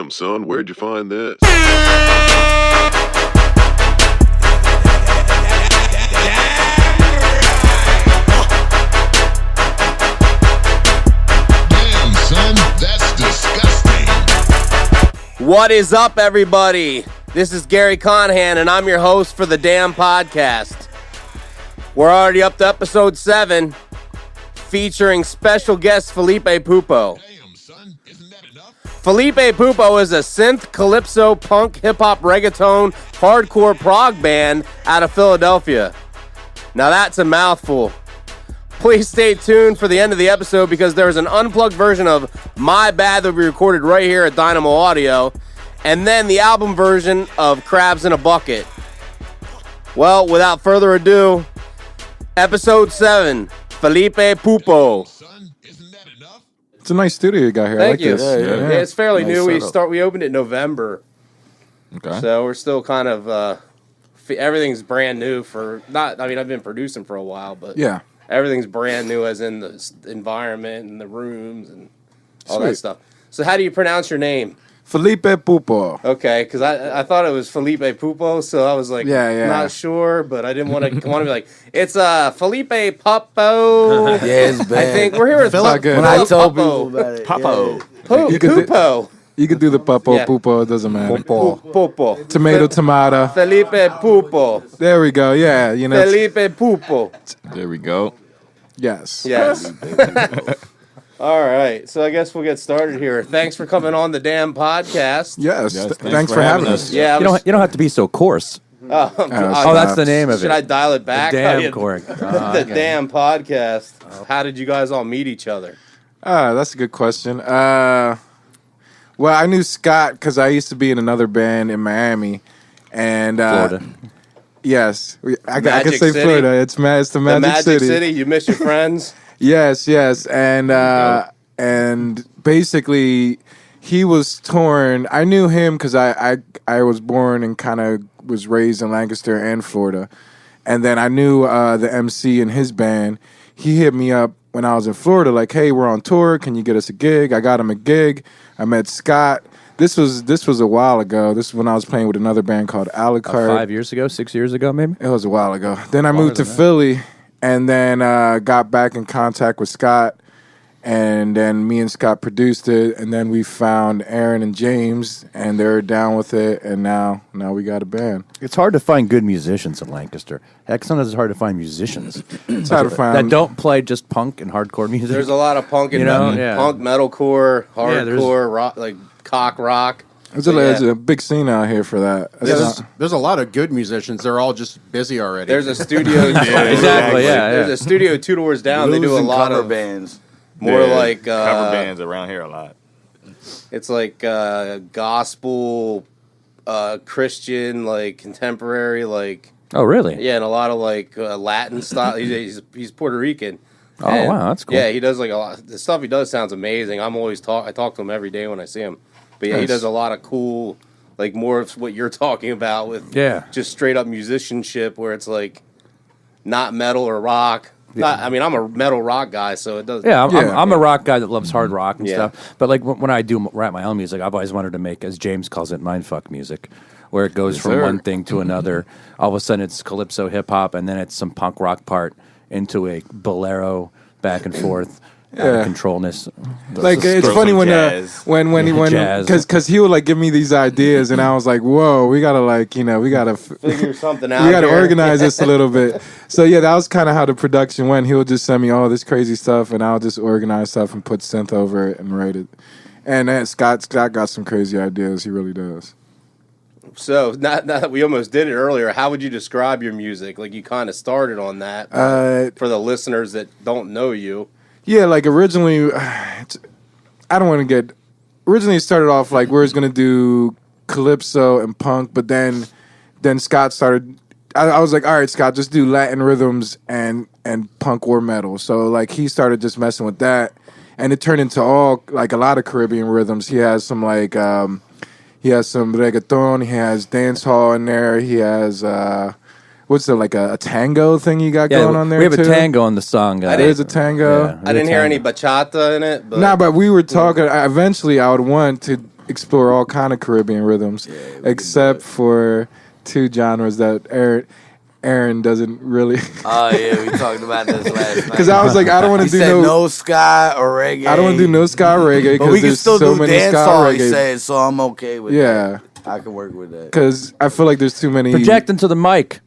Damn, son, where'd you find this? Damn, son, that's disgusting. What is up, everybody? This is Gary Conhan, and I'm your host for the D.A.M.N podcast. We're already up to episode 7, featuring special guest Felipe Pupo. Damn, son, isn't that enough? Felipe Pupo is a synth, calypso, punk, hip-hop, reggaeton, hardcore prog band out of Philadelphia. Now that's a mouthful. Please stay tuned for the end of the episode because there is an unplugged version of My Bad that we recorded right here at Dynamo Audio, and then the album version of Crabs in a Bucket. Well, without further ado, episode 7, Felipe Pupo. Son, isn't that enough? It's a nice studio you got here. I Thank like you. this. Yeah, it's fairly Nice new. setup. We opened it in November, Okay. so we're still kind of everything's brand new for not. I mean, I've been producing for a while, but Yeah. everything's brand new, as in the environment and the rooms and all that Sweet. stuff. So, how do you pronounce your name? Felipe Pupo. Okay, because I thought it was Felipe Pupo, so I was like, Yeah. not sure, but I didn't want to be like, it's Felipe Pupo. Yes, man. I think we're here with Not good. When I told Pupo. people about it, Popo. You could do- Pupo. You could do the Pupo, Yeah. Pupo, it doesn't matter. Pupo. Tomato. Felipe Pupo. There we go. Yeah, you know. Felipe Pupo. There we go. Yes. Yes. All right. So I guess we'll get started here. Thanks for coming on the D.A.M.N podcast. Yes. Yes, Thanks for having us. Yeah. You don't have to be so coarse. Oh, Oh, that's the name of Should it. I dial it back? Damn, Oh, yeah. Cork. The damn podcast. How did you guys all meet each other? That's a good question. Well, I knew Scott because I used to be in another band in Miami. And Florida. yes. I can Magic say City? Florida. It's the Magic City. You miss your friends? Yes, and basically he was torn. I knew him because I was born and kind of was raised in Lancaster and Florida, and then I knew the MC in his band. He hit me up when I was in Florida, like, "Hey, we're on tour. Can you get us a gig?" I got him a gig. I met Scott. This was a while ago. This is when I was playing with another band called Alucard. 5 years ago, 6 years ago, maybe. It was a while ago. Then I moved to Philly and then got back in contact with Scott. And then me and Scott produced it. And then we found Aaron and James, and they're down with it. And now we got a band. It's hard to find good musicians in Lancaster. Heck, sometimes it's hard to find musicians It's hard to find. that don't play just punk and hardcore music. There's a lot of punk and You know, yeah. punk, metalcore, Yeah, there's- hardcore, rock, like cock rock. There's So, there's a big scene out here for that. There's a lot of good musicians. They're all just busy already. There's a studio. Exactly, yeah. There's a studio 2 doors down. They do a Blues and lot cover of bands. more like cover bands around here a lot. it's like gospel, Christian, like contemporary, like Oh, really? yeah, and a lot of like Latin style. He's Puerto Rican. Oh, And, wow, that's cool. Yeah, he does like a lot. The stuff he does sounds amazing. I talk to him every day when I see him. But yeah, he Nice. does a lot of cool, like more of what you're talking about with just straight up musicianship, where it's like not metal or rock. I mean, I'm a metal rock guy, so it does. Yeah, I'm Yeah. a rock guy that loves hard rock and Yeah. stuff. But like when I do write my own music, I've always wanted to make, as James calls it, mindfuck music, where it goes from sir. one thing to another. All of a sudden, it's calypso hip hop, and then it's some punk rock part into a bolero back and forth. Out Yeah. of controlness. Like it's throw funny some when jazz. when Jazz. because he would like give me these ideas and I was like, whoa, we gotta we gotta Figure something out. we got to here. organize this a little bit. So yeah, that was kind of how the production went. He would just send me all this crazy stuff, and I'll just organize stuff and put synth over it and write it. And then Scott got some crazy ideas. He really does. So, not that we almost did it earlier, how would you describe your music? Like, you kind of started on that for the listeners that don't know you. Yeah, like originally, I don't want to get. Originally, it started off like we was gonna do calypso and punk, but then Scott started. I was like, all right, Scott, just do Latin rhythms and punk or metal. So like he started just messing with that, and it turned into all like a lot of Caribbean rhythms. He has some like he has some reggaeton. He has dance hall in there. He has what's the like a tango thing you got going on there? We have too? a tango on the song. There's a tango. Yeah. I didn't hear any bachata in it. But Nah, but we were talking. Eventually, I would want explore all kind of Caribbean rhythms, except for two genres that Aaron doesn't really. Oh yeah, we talked about this last night. Because I was like, I don't want to do said no. no ska or reggae. I don't want to do no ska or reggae but we because can there's still so do many dance ska song. He reggae. said, so I'm okay with Yeah, that. I can work with that. because I feel like there's too many. Project into the mic.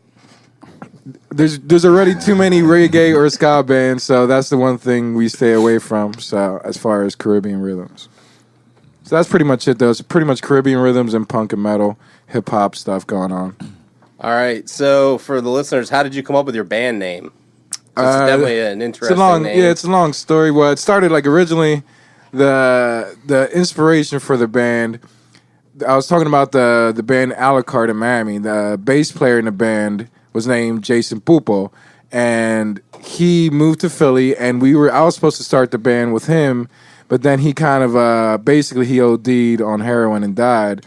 There's already too many reggae or ska bands, so that's the one thing we stay away from. So as far as Caribbean rhythms, so that's pretty much it. Though it's pretty much Caribbean rhythms and punk and metal, hip hop stuff going on. All right. So for the listeners, how did you come up with your band name? It's definitely an interesting name. Yeah, it's a long story. Well, it started like originally the inspiration for the band. I was talking about the band a la carte in Miami. The bass player in the band was named Jason Pupo, and he moved to Philly, and I was supposed to start the band with him, but then he kind of basically he OD'd on heroin and died.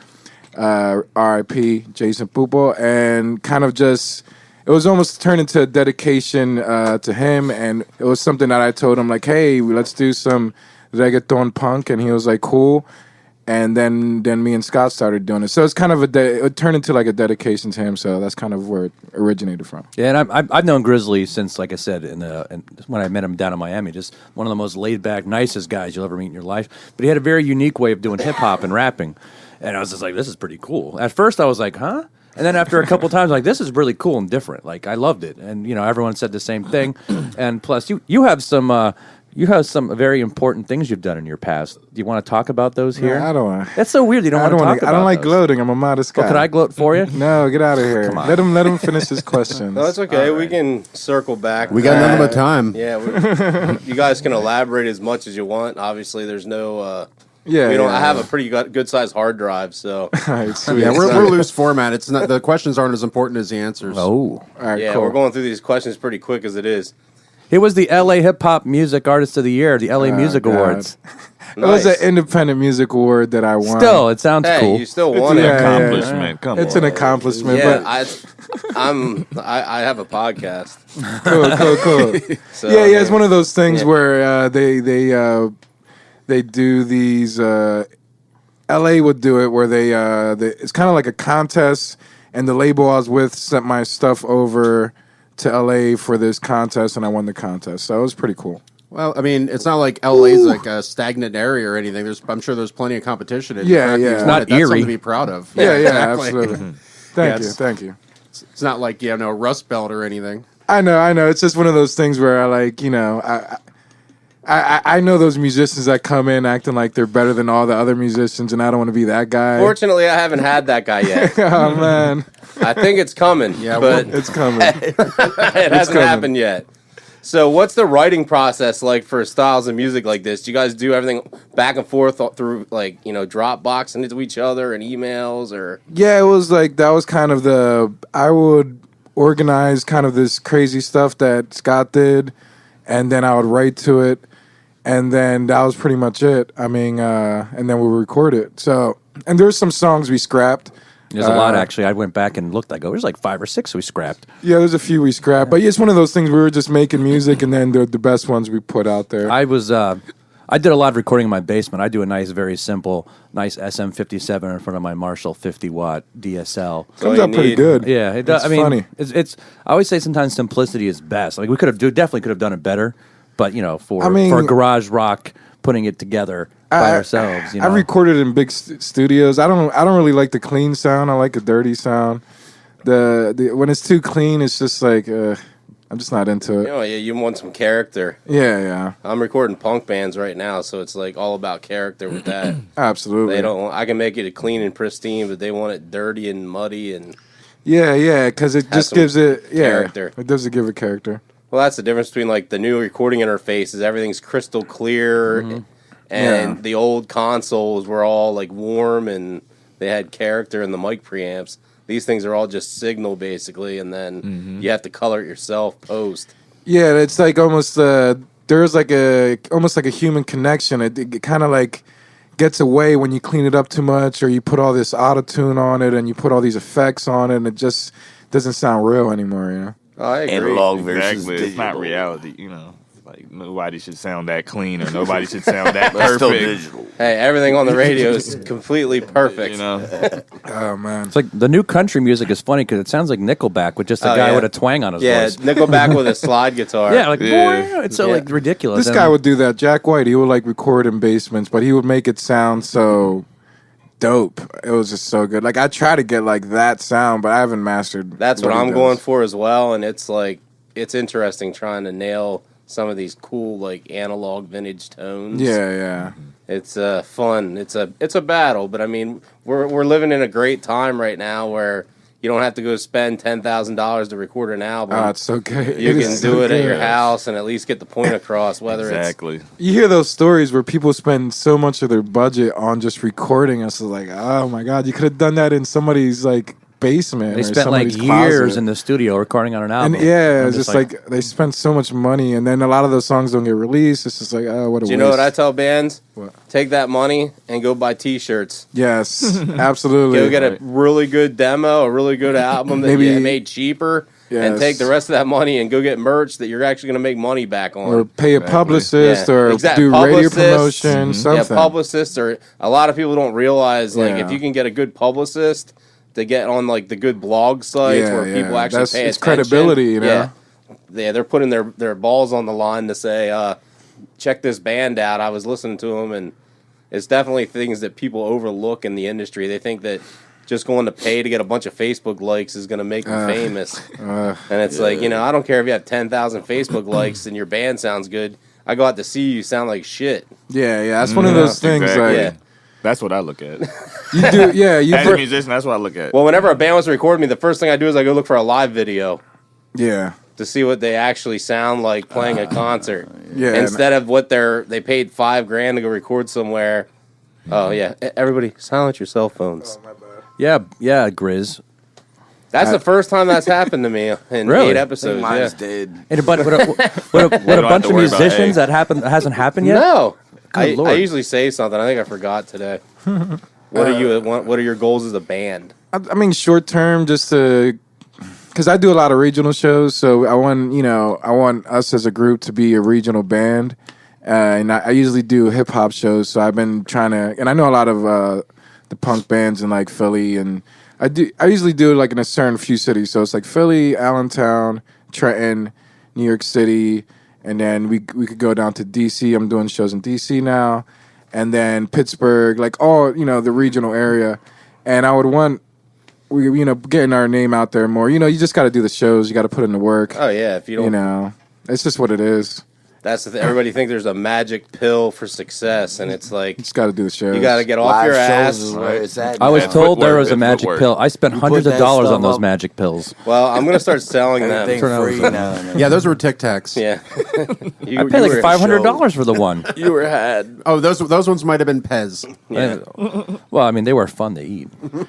R.I.P. Jason Pupo, and kind of just it was almost turned into a dedication to him, and it was something that I told him like, hey, let's do some reggaeton punk, and he was like, cool. And then me and Scott started doing it. So it's kind of it turned into like a dedication to him. So that's kind of where it originated from. Yeah, and I've known Grizzly since, like I said, when I met him down in Miami, just one of the most laid back, nicest guys you'll ever meet in your life. But he had a very unique way of doing hip hop and rapping, and I was just like, this is pretty cool. At first, I was like, huh? And then after a couple times, like, this is really cool and different. Like, I loved it, and everyone said the same thing. And plus, you have some. You have some very important things you've done in your past. Do you want to talk about those here? No, I don't want. That's so weird. You don't want to talk about I don't like those. gloating. I'm a modest guy. Well, could I gloat for you? No, get out of here. Come on. Let him finish his questions. No, it's okay. We can circle back. We got none of the time. Yeah, you guys can elaborate as much as you want. Obviously, there's no. Yeah, we don't. yeah, I have a pretty good sized hard drive, so. All right, sweet. Yeah, we're loose format. It's not the questions aren't as important as the answers. Oh. All right, Yeah, cool. we're going through these questions pretty quick as it is. It was the LA Hip Hop Music Artist of the Year, the LA Music God. Awards. It was Nice. an independent music award that I won. Still, it sounds Hey, cool. you still won Yeah, it. Accomplishment. Come It's on. an accomplishment. Yeah, but I have a podcast. cool. So, yeah, it's one of those things Yeah. where they do these. LA would do it where they it's kind of like a contest, and the label I was with sent my stuff over to LA for this contest, and I won the contest. So it was pretty cool. Well, I mean, it's not like LA's like a stagnant area or anything. I'm sure there's plenty of competition. And Yeah, the fact yeah. that you It's won not it, that's something eerie. to be proud of. Yeah, exactly. absolutely. Thank you. It's not like Rust Belt or anything. I know. It's just one of those things where I like, I know those musicians that come in acting like they're better than all the other musicians, and I don't want to be that guy. Fortunately, I haven't had that guy yet. Oh man, I think it's coming. Yeah, but it's coming. it hasn't coming. happened yet. So, what's the writing process like for styles of music like this? Do you guys do everything back and forth through Dropbox into each other and emails, or? Yeah, it was like that was kind of I would organize kind of this crazy stuff that Scott did, and then I would write to it, and then that was pretty much it. I mean, and then we would record it. So, and there's some songs we scrapped. There's a lot, actually. I went back and looked. I go, there's like 5 or 6 we scrapped. Yeah, there's a few we scrapped, but yeah, it's one of those things we were just making music, and then the best ones we put out there. I did a lot of recording in my basement. I do a nice, very simple, nice SM57 in front of my Marshall 50-watt DSL. Comes out pretty good. Yeah, it does. It's I mean, funny. It's. I always say sometimes simplicity is best. Like we definitely could have done it better, but for garage rock, putting it together by ourselves. I recorded in big studios. I don't really like the clean sound. I like a dirty sound. The when it's too clean, it's just like I'm just not into it. You want some character. Yeah, I'm recording punk bands right now, so it's like all about character with that. absolutely. They don't. I can make it clean and pristine, but they want it dirty and muddy and. Yeah, because it just some gives it character. It does give it character. Well, that's the difference between like the new recording interfaces. Everything's crystal clear, and the old consoles were all like warm and they had character in the mic preamps. These things are all just signal basically, and then you have to color it yourself post. Yeah, it's like almost there's like almost like a human connection. It kind of like gets away when you clean it up too much, or you put all this auto-tune on it and you put all these effects on it, and it just doesn't sound real anymore. I agree. Analog versus Exactly. digital. It's not reality, Like nobody should sound that clean or nobody should sound that But still perfect. digital. Hey, everything on the radio is completely perfect. You know, Oh man. It's like the new country music is funny because it sounds like Nickelback with just a Oh, guy yeah. with a twang on his Yeah, voice. Nickelback with a slide guitar. Yeah, like Yeah. boing, it's so Yeah. like ridiculous. This And- guy would do that. Jack White, he would like record in basements, but he would make it sound so dope. It was just so good. Like I try to get like that sound, but I haven't mastered. That's what he I'm does. going for as well, and it's like it's interesting trying to nail some of these cool like analog vintage tones. Yeah. It's fun. It's a battle, but I mean we're living in a great time right now where you don't have to go spend $10,000 to record an album. Oh, it's so good. You It can is do so it at your good. house and at least get the point across. Whether exactly. You hear those stories where people spend so much of their budget on just recording us. It's like, oh my god, you could have done that in somebody's like basement. They or spent like somebody's years closet. in the studio recording on an album. And yeah, I'm it's just like they spend so much money, and then a lot of those songs don't get released. It's just like, oh, what a it's, waste. you know what I tell bands? What? Take that money and go buy T-shirts. Yes, absolutely. Go get a really good demo, a really good album that Maybe- you made cheaper, and Yes. take the rest of that money and go get merch that you're actually going to make money back on. or pay a publicist, Yeah, or exact- do radio publicists. promotion, Yeah, something. publicists or a lot of people don't realize like Yeah. if you can get a good publicist to get on like the good blog sites where people actually That's, pay it's attention. credibility, you know. Yeah, they're putting their balls on the line to say, check this band out. I was listening to them, and it's definitely things that people overlook in the industry. They think that just going to pay to get a bunch of Facebook likes is going to make them famous. And it's like, I don't care if you have 10,000 Facebook likes and your band sounds good. I go out to see you sound like shit. Yeah, that's one of those things. Exactly. Like Yeah. That's what I look at. you do, yeah, you. As a musician, that's what I look at. Well, whenever a band wants to record me, the first thing I do is I go look for a live video yeah, to see what they actually sound like playing a concert. yeah. Instead of what they paid $5,000 to go record somewhere. Oh yeah, everybody silence your cell phones. yeah, Grizz. That's the first time that's happened to me in Really? 8 I episodes. think mine's Yeah. dead. And but a don't bunch have of to worry about musicians A. that hasn't happened yet. No, I Lord. usually say something. I think I forgot today. What are your goals as a band? I mean, short term, just to, because I do a lot of regional shows, so I want us as a group to be a regional band, and I usually do hip hop shows. So I've been trying to, and I know a lot of the punk bands in like Philly, and I usually do it like in a certain few cities. So it's like Philly, Allentown, Trenton, New York City, and then we could go down to DC. I'm doing shows in DC now, and then Pittsburgh, like all the regional area. And I would want getting our name out there more. You just got to do the shows. You got to put in the work. Oh yeah, if you don't, It's just what it is. that's the thing. Everybody thinks there's a magic pill for success, and it's like Just got to do the shows. you got to get off Live your shows ass. is where it's at. I was Yeah, told there footwork, was a it's magic footwork. pill. I spent You hundreds put of that dollars stuff on those up. magic pills. Well, I'm gonna start selling Everything them. free now. Yeah, those were Tic Tacs. Yeah, I paid like $500 for the one. You were had. Oh, those ones might have been Pez. Yeah. Well, I mean, they were fun to eat.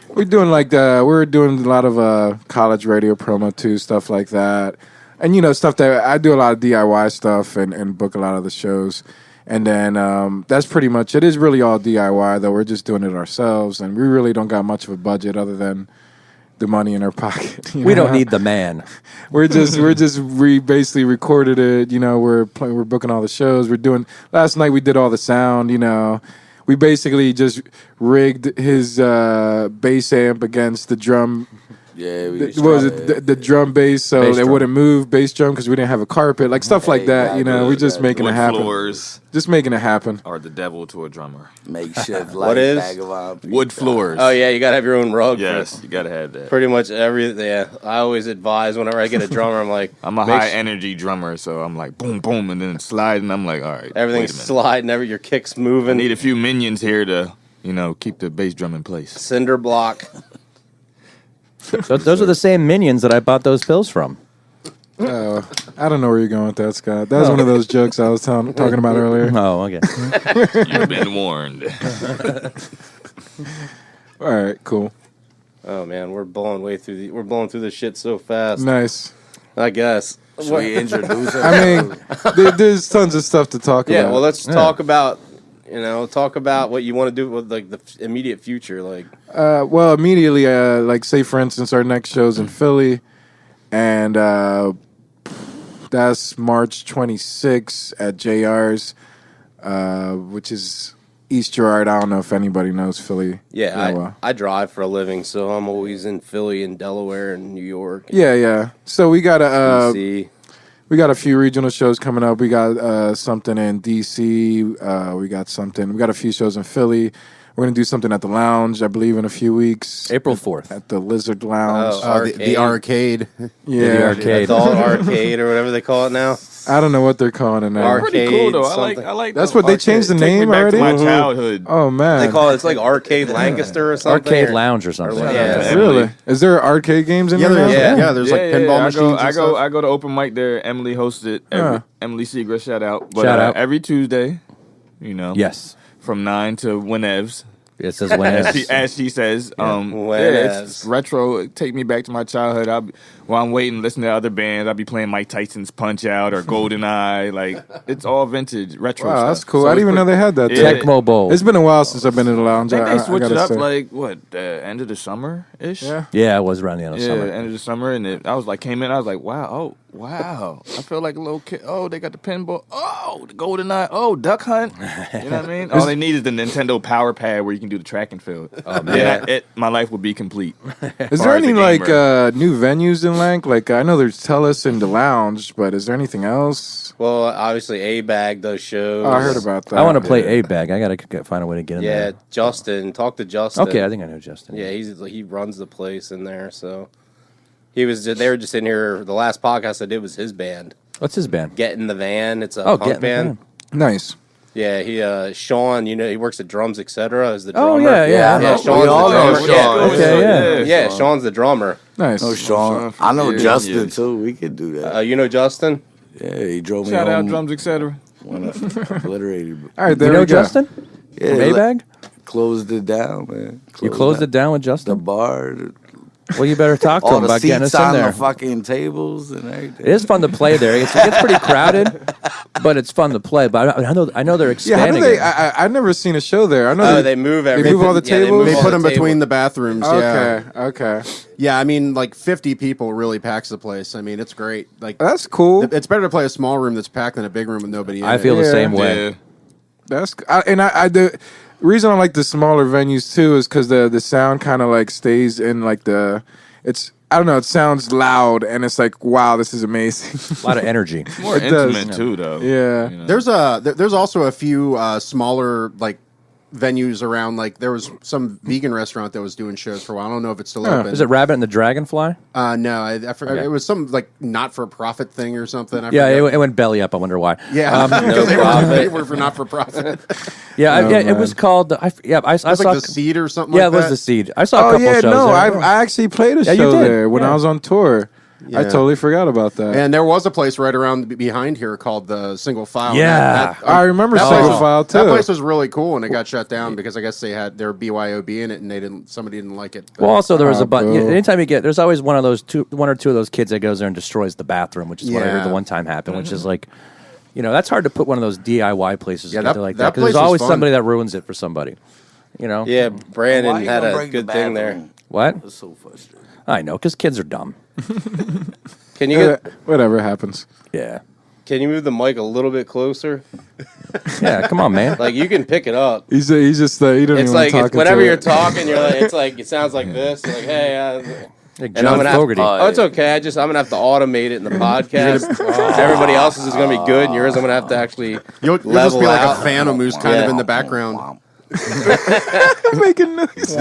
We're doing we're doing a lot of college radio promo too, stuff like that, and stuff that I do a lot of DIY stuff and book a lot of the shows, and then that's pretty much it. Is really all DIY though. We're just doing it ourselves, and we really don't got much of a budget other than the money in our pocket. We don't need the man. we basically recorded it. We're booking all the shows. We're doing. Last night we did all the sound. We basically just rigged his bass amp against the drum. Yeah, we What was it? The drum bass, so Bass it drum. wouldn't move. Bass drum because we didn't have a carpet, like stuff like that. Exactly. We're just making it Wood happen. floors Just making it happen. are the devil to a drummer. makeshift What light is? vagabond people. Wood floors. Oh yeah, you gotta have your own rug. Yes, you gotta have that. Pretty much everything. Yeah, I always advise whenever I get a drummer, I'm like, I'm a make high su- energy drummer, so I'm like boom, boom, and then sliding. I'm like, all right, everything's wait a minute. sliding, your kicks I moving. need a few minions here to, keep the bass drum in place. Cinder block. Those are the same minions that I bought those pills from. I don't know where you're going with that, Scott. That was one of those jokes I was talking about earlier. Oh, okay. You've been warned. All right, cool, Oh man, we're blowing through this shit so fast. nice. I guess. Should we introduce her? I mean, there's tons of stuff to talk Yeah. about. Well, let's talk about what you want to do with like the immediate future. Like, Well, immediately, like say for instance, our next show's in Philly, and That's March 26th at JR's, which is East Girard. I don't know if anybody knows Philly. Yeah, I drive for a living, so I'm always in Philly and Delaware and New York. Yeah. So we got DC. we got a few regional shows coming up. We got something in DC. We got a few shows in Philly. We're gonna do something at the Lounge, I believe, in a few weeks. April 4th. At the Lizard Lounge. The arcade. Yeah, the arcade. Adult arcade or whatever they call it now. I don't know what they're calling it now. Arcade. Pretty cool though. something. I like. That's the what they arcade. changed the Take me name back already? to my Mhm. childhood. Oh man, They call it, it's like Arcade Lancaster or something. Arcade or- Lounge or something. or- Yeah. yeah. really? Is there arcade games in Yeah, there? there's, now? Yeah. there's like pinball machines. I go to open mic there. Emily hosts it. Emily Seeger, shout out. But, Shout out. every Tuesday, you know. Yes. From 9 to whenevs. It says when As she says, Whenevs. it's retro. Take me back to my childhood. While I'm waiting, listening to other bands, I'll be playing Mike Tyson's Punch Out or GoldenEye. Like it's all vintage retro. Wow, stuff. that's cool. So I didn't it's even know they had that. Yeah. there. Tecmo Bowl. It's been a while since I've been in the Lounge. I think they I switched it gotta up say. like end of the summer ish. Yeah. Yeah, it was around the end of Yeah, summer. end of the summer, and I was like, came in, I was like, wow, I feel like a little kid. Oh, they got the pinball. Oh, the GoldenEye. Oh, Duck Hunt. You know what I mean? All they need is the Nintendo Power Pad where you can do the track and field. Oh man, my life would be complete. Is there any like new venues in Lank? Like I know there's Tellus and the Lounge, but is there anything else? Well, obviously, A-Bag does shows. Oh, I heard about that. I want to play A-Bag. I got to find a way to get in Yeah, there. Justin. Talk to Justin. Okay, I think I know Justin. Yeah, he runs the place in there, so they were just in here. The last podcast I did was his band, What's his band? Get in the Van. It's a Get in punk the band. Van. Nice. Yeah, Sean, he works at Drums Etc. as the drummer. Oh, yeah. Yeah, Sean's We all the know drummer. Sean. Okay, yeah. Yeah, Sean's the drummer. Nice. Oh, Sean. I know Justin too. We could do that. You know Justin? Yeah, he drove me Shout out home drums, etc. when I obliterated. All right, You there know we go. Justin? Yeah, From A-Bag? Closed it down, man. You closed it down with The Justin? bar, Well, you better talk to all him the about getting us seats in on there. the fucking tables and everything. It is fun to play there. It gets pretty crowded, but it's fun to play. But I know they're Yeah, how do expanding they? it. I've never seen a show there. I know They move They move all the tables? They all put the them between tables. the bathrooms. Yeah. Okay. Yeah, I mean, like 50 people really packs the place. I mean, it's great. Like That's cool. it's better to play a small room that's packed than a big room with nobody in I it. feel the Yeah. same way. Yeah. That's the reason I like the smaller venues too is because the sound kind of like stays in like I don't know, it sounds loud and it's like, wow, this is amazing. A lot of energy. More It does. intimate too, though. Yeah. You know? There's also a few smaller like venues around. Like there was some vegan restaurant that was doing shows for a while. I don't know if it's still open. Is it Rabbit and the Dragonfly? No, I forgot. It was some like not for profit thing or something. I Yeah, forget. it went belly up. I wonder why. Yeah, because they were for not for profit. Yeah, Oh, it man. was called. I It saw. was like the Seed or something. Yeah, like it was that. the Seed. I saw a Oh couple yeah, shows. no, there. I actually played a Yeah, you show did. there when Yeah. I was on tour. Yeah. I totally forgot about that. And there was a place right around behind here called the Single File. Yeah. I remember that Single place- File too. That place was really cool, and it got shut down because I guess they had their BYOB in it, and somebody didn't like it. But- Well, also there was a boo. anytime there's always one or two of those kids that goes there and destroys the bathroom, which is what I heard Yeah. the one time happened, which is like, that's hard to put one of those DIY places Yeah, together that- like that that because place there's was always fun. somebody that ruins it for somebody. Yeah, Brandon Why you had gonna a break the good thing there. bathroom? What? That's so frustrating. I know, because kids are dumb. Can you Whatever happens. Yeah. can you move the mic a little bit closer? Yeah, come on, man. Like you can pick it up. He's just he don't It's even like talk whenever to you're it. talking, you're like it sounds like this. You're like, hey, Like and I'm John gonna Fogerty. oh, it's okay. I'm gonna have to automate it in the podcast. Everybody else's is gonna be good, and yours I'm gonna have to actually You'll just level be like out. a phantom who's kind Yeah. of in the background. making noises.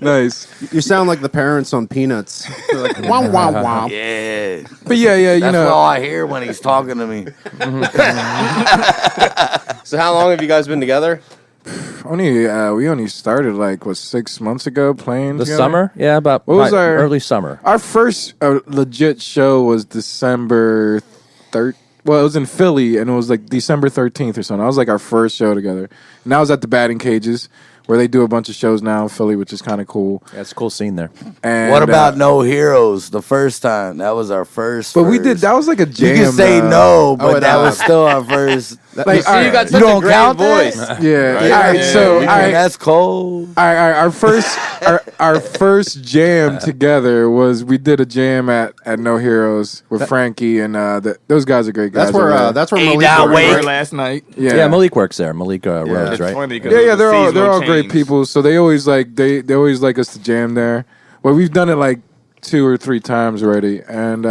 Nice. You sound like the parents on Peanuts. They're like, wow, wow, wow. Yeah. But yeah, That's all I hear when he's talking to me. So how long have you guys been together? we only started like 6 months ago playing The together. summer? Yeah, about What was probably our- early summer. Our first legit show was December 3rd. Well, it was in Philly, and it was like December 13th or something. That was like our first show together. And that was at the batting cages. where they do a bunch of shows now in Philly, which is kind of cool. Yeah, it's a cool scene there. And What about No Heroes? The first time that was our first. But we did that was like a jam. You can say no, but Oh, that was still our first. Like, See, you got You such a don't great count voice. that? yeah. Right. All right. Yeah, So we That's cold. our first our first jam together was we did a jam at No Heroes with Frankie and those guys are great guys. That's where over there. that's where Hey, Malik now worked, wait. right? last night. Yeah, Malik works there. Malik Rhodes, It's right? funny 'cause Yeah, of yeah, the they're seasonal all great change. people. So they always like they always like us to jam there. Well, we've done it like 2 or 3 times already, and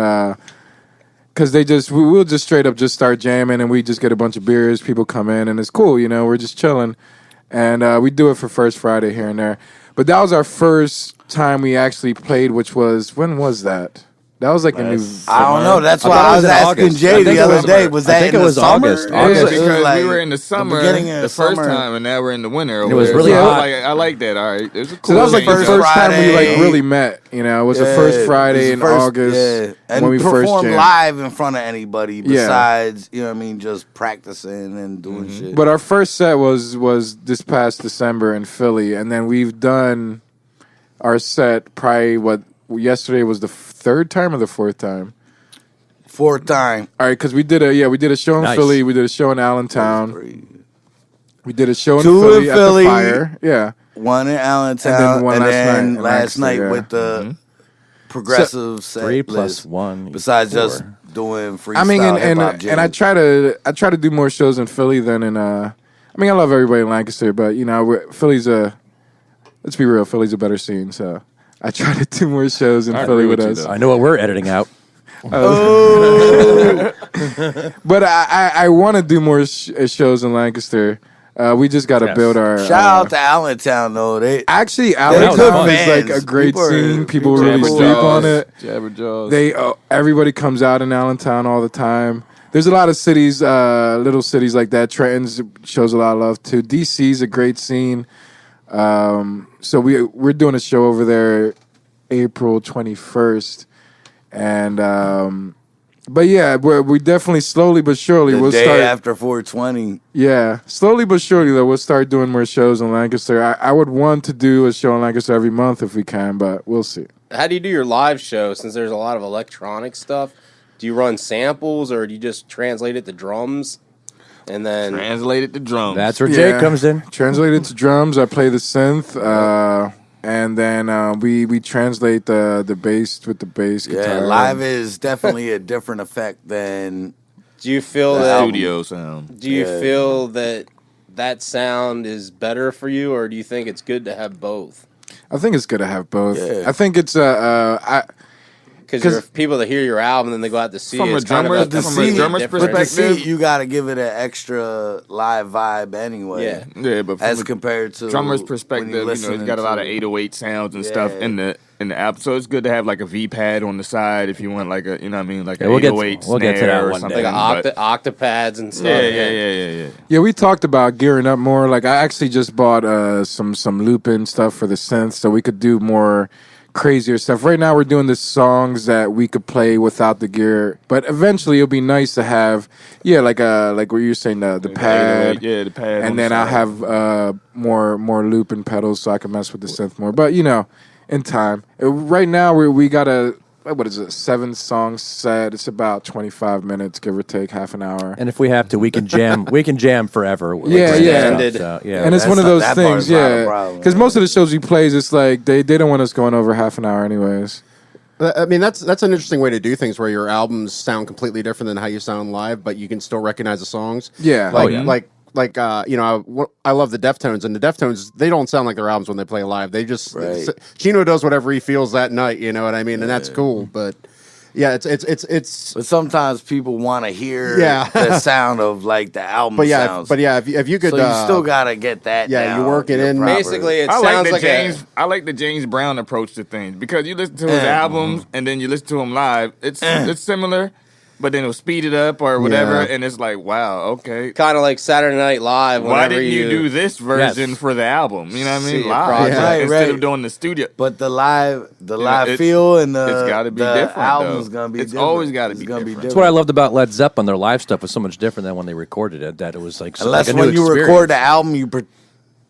because we'll just straight up just start jamming, and we just get a bunch of beers. People come in, and it's cool. You know, we're just chilling, and we do it for First Friday here and there. But that was our first time we actually played, which was when was that? That was like a new. I don't know. That's I why thought it I was was in asking August. I Jay think the it other was- day. Was I that think in it the was summer? August. Yeah, August. It was because like we were in the summer beginning of the first summer. time, and now we're in the winter. It was over really there. So hot. I like that. All right, it was a cool So that was like the change first up. time we like Friday. really met. You know, it was the Yeah, first it Friday was in the first- August yeah. And when we first performed jammed. live in front of anybody Yeah. besides, you know what I mean, just practicing and doing shit. But our first set was this past December in Philly, and then we've done our set probably yesterday was the 3rd time or the 4th time. 4th time. All right, because we did a show in Nice. Philly, we did a show in Allentown, 3. we did a show in 2 Philly in at Philly. the Fire, yeah, One in Allentown, And then one last night in last Lancaster, night yeah. with the progressive set 3 plus list. 1. Besides 4. just doing freestyle I mean, hip-hop and I try to do more shows in Philly than in I mean, I love everybody in Lancaster, but you know, Philly's let's be real, Philly's a better scene, so I try to do more shows in I Philly agree with with you, us. though. I know what we're editing out. But I want to do more shows in Lancaster. We just got to Yes. build our. Shout out to Allentown though. They Actually, good Allentown is fans. like a great People are- scene. People people are really cool. sleep on it. Jabberjaws. Everybody comes out in Allentown all the time. There's a lot of cities, little cities like that. Trenton's shows a lot of love too. DC's a great scene. So we're doing a show over there, April 21st, and but yeah, we definitely slowly but surely the we'll day start. after 420. Yeah, slowly but surely though we'll start doing more shows in Lancaster. I would want to do a show in Lancaster every month if we can, but we'll see. How do you do your live show since there's a lot of electronic stuff? Do you run samples or do you just translate it to drums? And then Translated to drums. That's where Jake comes in. Translated to drums, I play the synth, and then we translate the bass with the bass Yeah, guitar. live is definitely a different effect than do you feel The that album. studio sound. do you Yeah. feel that sound is better for you, or do you think it's good to have both? I think it's good to have both. Yeah. I think it's Because if people that hear your album and they go out to see From it, a it's kind of drummer- a from a completely drummer's different- But the perspective. seat, you got to give it an extra live vibe anyway. Yeah. Yeah, but from As a compared to drummer's when perspective, you're it's listening got a lot of to- 808 sounds and stuff Yeah. in the album. So it's good to have like a V pad on the side if you want like a, you know what I mean, like Yeah, a we'll get 808 to snare that or one day. something. like but- octapads and stuff. yeah. yeah. We talked about gearing up more. Like I actually just bought some looping stuff for the synth, so we could do more crazier stuff. Right now we're doing the songs that we could play without the gear, but eventually it'll be nice to have like what you're saying the pad. Yeah, the pad. on And the then I'll side. have more loop and pedals so I can mess with the synth more. But you know, in time. Right now we got a 7-song set. It's about 25 minutes, give or take, half an hour. And if we have to, we can jam. We can jam forever. like Yeah, random yeah. stuff, so, yeah. And it's that's one of not- those that part things, is not a yeah. problem. Because most of the shows we play, it's like they don't want us going over half an hour anyways. I mean, that's an interesting way to do things where your albums sound completely different than how you sound live, but you can still recognize the songs. Yeah. Like you know, I love the Deftones, and the Deftones, they don't sound like their albums when they play live. They just Right. Chino does whatever he feels that night. You know what I mean? And that's cool. But yeah, it's. But sometimes people want to hear Yeah. the sound of like the album But yeah, sounds. if you could, so you still gotta get that. yeah, down you work it in. proper. Basically, it I sounds like the like James. I like the James Brown approach to things because you listen to his Yeah. albums and then you listen to him live. It's similar, but then he'll speed it up or whatever, Yeah. and it's like, wow, okay. kind of like Saturday Night Live. Why Whenever didn't you do this version Yes. for the album? You know what I See mean? a Live project. Right, instead right. of doing the studio. But the live it's- feel and the it's gotta be the different, album's though. gonna be. It's different. always gotta It's be gonna different. That's what I loved about Led Zeppelin. Their live stuff was so much different than when they recorded it. That it was like Unless like a new when you experience. record the album,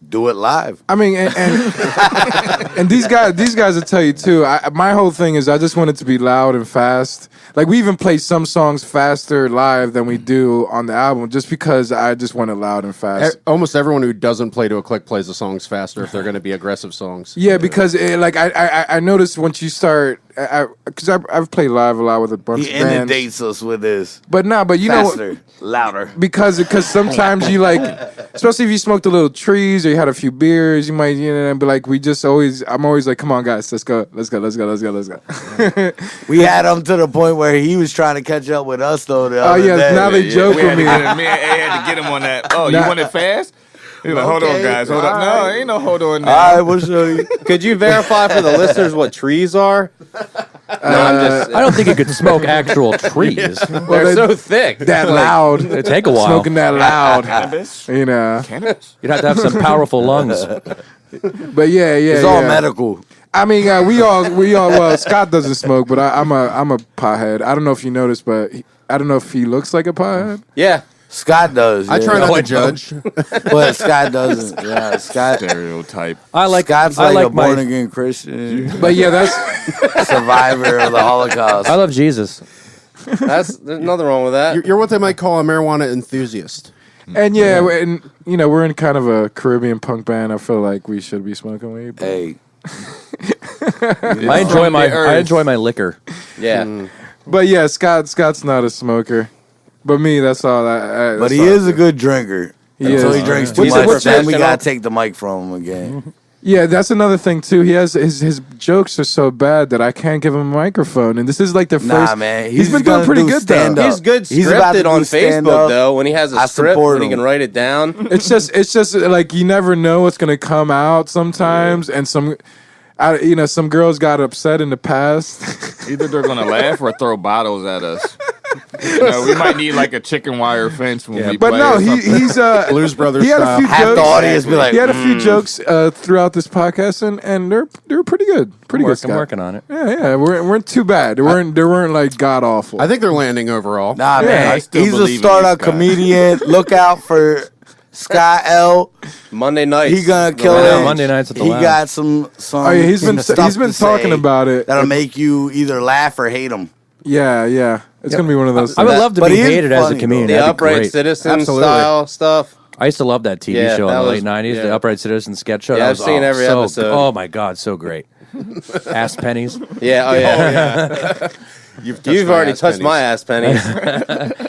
Do it live. I mean, and these guys will tell you too. My whole thing is I just want it to be loud and fast. Like we even play some songs faster live than we do on the album, just because I just want it loud and fast. Almost everyone who doesn't play to a click plays the songs faster if they're going to be aggressive songs. Yeah, because I noticed once you start, because I've played live a lot with a bunch He of bands. inundates us with this. But you Faster, know, louder. because sometimes you like, especially if you smoked a little trees or you had a few beers, you might be like, I'm always like, come on guys, let's go. We had him to the point where he was trying to catch up with us though. Oh yeah, now they joke with me. Me and A had to get him on that. Oh, you want it fast? He's like, hold on, Okay, guys, hold all up. No, right. ain't no hold on now. All right, we'll show you. Could you verify for the listeners what trees are? No, I'm just. I don't think you could smoke actual trees. They're so thick. That loud. It'd take a while. Smoking that loud. Cannabis? You know. Cannabis? You'd have to have some powerful lungs. But yeah. It's all medical. I mean, we all. Well, Scott doesn't smoke, but I'm a pothead. I don't know if you noticed, but I don't know if he looks like a pothead. Yeah. Scott does. I try yeah. not to judge. But Scott doesn't. Yeah, Scott. Stereotype. Scott's I like like a born again Christian But yeah, that's survivor of the Holocaust. I love Jesus. There's nothing wrong with that. You're what they might call a marijuana enthusiast. and and we're in kind of a Caribbean punk band. I feel like we should be smoking weed. But Hey, I enjoy my liquor. Yeah. But yeah, Scott's not a smoker. But me, that's all. but he is a good drinker. He Until is. he drinks too He's a much, then we professional. gotta take the mic from him again. Yeah, that's another thing too. He has his jokes are so bad that I can't give him a microphone. And this is like the first. Nah, man, he's been doing gonna pretty do good stand though. up. He's good He's about to scripted on do stand Facebook up. though. When he has a I script, support when he him. can write it down. It's just like you never know what's gonna come out sometimes, and some girls got upset in the past. Either they're gonna laugh or throw bottles at us. We might need like a chicken wire fence when we But play. no, or something. he's Blues Brothers he had a style. few Half jokes. the audience be like, He had a few jokes throughout this podcast, and they're pretty good. Pretty good. I'm Scott. working on it. Yeah, weren't too bad. They weren't like god awful. I think they're landing overall. Nah, Yeah, I man, still he's a believe in you, startup Scott. comedian. Look out for Scott L. Monday nights. He gonna kill Lounge. it. Monday nights at the He lounge. got some. Oh yeah, he's been stuff to talking say about it. that'll make you either laugh or hate him. Yeah. It's gonna be one of those. I would things. love to But be he is hated as a funny, comedian. The That'd be Upright great. Citizen Absolutely. style stuff. I used to love that TV Yeah, show in that the was- late 90s, the yeah. Upright Citizen sketch show. Yeah, That I've was, seen every so episode. good. Oh my God, so great. Ass pennies. Yeah. Oh yeah. You've You've already touched my ass pennies.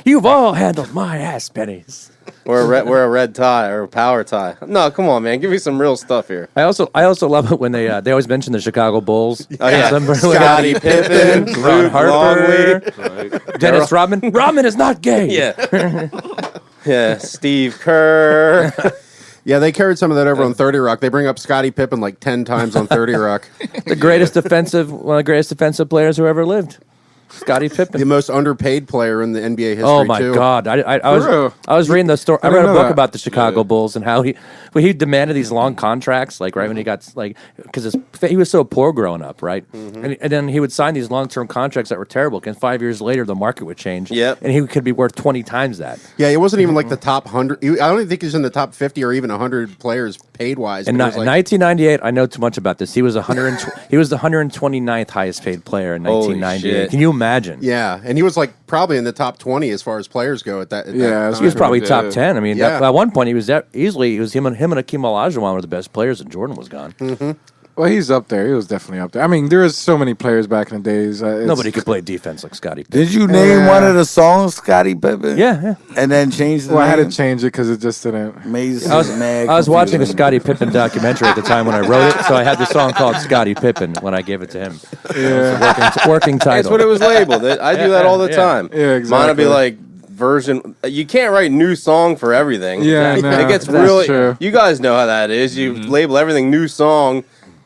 You've all handled my ass pennies. Wear a red tie or a power tie. No, come on, man. Give me some real stuff here. I also love it when they always mention the Chicago Bulls. Oh yeah. Scottie Pippen, Ron Luke Harper, Longley. Dennis Rodman. Rodman is not gay. Yeah. Yeah. Steve Kerr. Yeah, they carried some of that over on 30 Rock. They bring up Scottie Pippen like 10 times on 30 Rock. one of the greatest defensive players who ever lived. Scottie Pippen. The most underpaid player in the NBA history, Oh my too. God! real? I was reading the story. I I read a didn't know book that. about the Chicago Bulls and how he demanded these long contracts, like right when he got because he was so poor growing up, right? And then he would sign these long-term contracts that were terrible. Because 5 years later, the market would change. Yep. and he could be worth 20 times that. Yeah, it wasn't even like the top 100. I don't even think he's in the top 50 or even 100 players paid-wise. In but it was like- 1998, I know too much about this. He was the 129th highest paid player in Holy 1998. shit. Can you imagine? Yeah, and he was like probably in the top 20 as far as players go at that. Yeah, that He was time. probably top 10. I mean, Yeah. at one point, he was easily. It was him and Akeem Olajuwon were the best players, and Jordan was gone. Well, he's up there. He was definitely up there. I mean, there was so many players back in the days. Nobody could play defense like Scottie Pippen. Did you name one of the songs, Scottie Pippen? Yeah. And then change the Well, I had name? to change it because it just didn't. Mason I was, mad I was watching a confusing. Scottie Pippen documentary at the time when I wrote it, so I had the song called Scottie Pippen when I gave it to him. Yeah. Working title. That's what it was labeled. I do that all the time. Yeah, Mine would be exactly. like version. You can't write new song for everything. Yeah, no, It gets that's really. true. You guys know how that is. You label everything new song.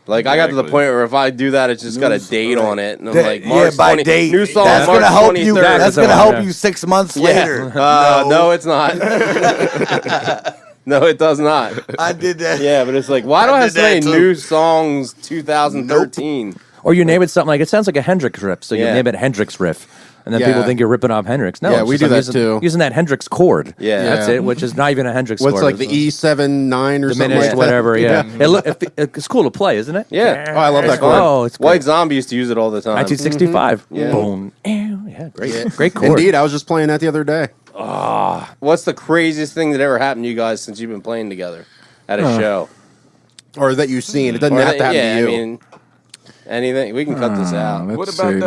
Like I got to the Exactly. point where if I do that, it's just got a date on it, and I'm like Yeah, March by 20, date. new song. That's March gonna help you. 23rd. That's gonna Yeah. help you 6 months later. No, it's not. No, it does not. I did that. Yeah, but it's like, why do I have did so many that too. new songs 2013? Or you name it something like, it sounds like a Hendrix riff, so you Yeah. name it Hendrix riff. And then Yeah. people think you're ripping off Hendrix. No, Yeah, it's we just do I'm that using, too. Using that Hendrix chord. Yeah. That's it, which is not even a Hendrix What's chord. like the E79 or something diminished, like whatever, that? yeah. It's cool to play, isn't it? Yeah. Oh, I love that It's chord. fun. Oh, it's White great. Zombie used to use it all the time. 1965. Yeah. Boom. Yeah, great chord. Indeed, I was just playing that the other day. What's the craziest thing that ever happened to you guys since you've been playing together at a show? Or that you've seen. It doesn't Or have to that- happen yeah, to you. I mean, anything. We can cut this out. Let's What see. about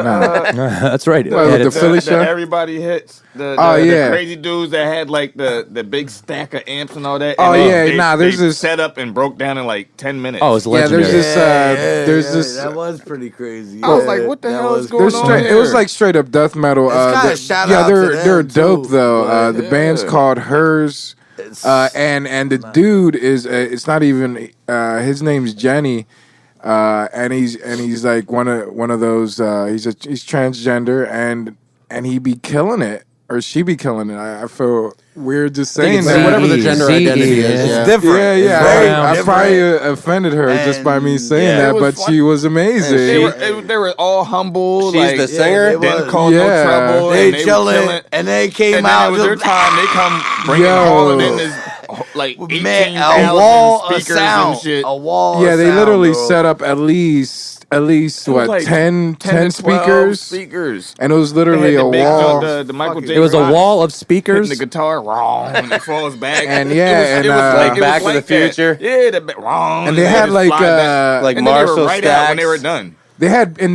the, Nah. That's right. Well, Yeah, the it's- Philly show? everybody hits the Yeah. crazy dudes that had like the big stack of amps and all that. Oh, and yeah, nah, there's they this- set up and broke down in like 10 minutes. oh, it's Yeah, legendary. there's this. There's this. That was pretty crazy. I was like, what the that hell is was going There's on straight. It was here? like straight up death metal. kinda they're- shout yeah, out to they're them, dope too, though. but The band's called Hers, and the dude is it's not even his name's Jenny, and he's like one of those. He's transgender and he be killing it or she be killing it. I feel weird just saying it's that. Whatever the gender CE, identity is. yeah. It's Yeah. different. Yeah, It's yeah. very I different. probably offended her just by me And, saying yeah, that, it was but fun. she was amazing. They were all humble. She's like, the singer? they Didn't was. cause Yeah. no trouble. They and they were chilling, killing. and they came And then out. it was their just- time. They come bringing Yo. calling in this like Man, 18,000 a wall of speakers sound. and shit. A wall. Yeah, of they sound, literally bro. set up at least It was what like 10 to 12 speakers, speakers. and it was They literally had a the big wall. the Michael J. It was a Fox wall of hitting speakers. the guitar wrong and it falls back. And yeah, it was, and, it was like, it Back was to the like that. Future? Yeah, the wrong. And they had just like slide back. Like and then they Marshall were right out when they were Stacks. done. They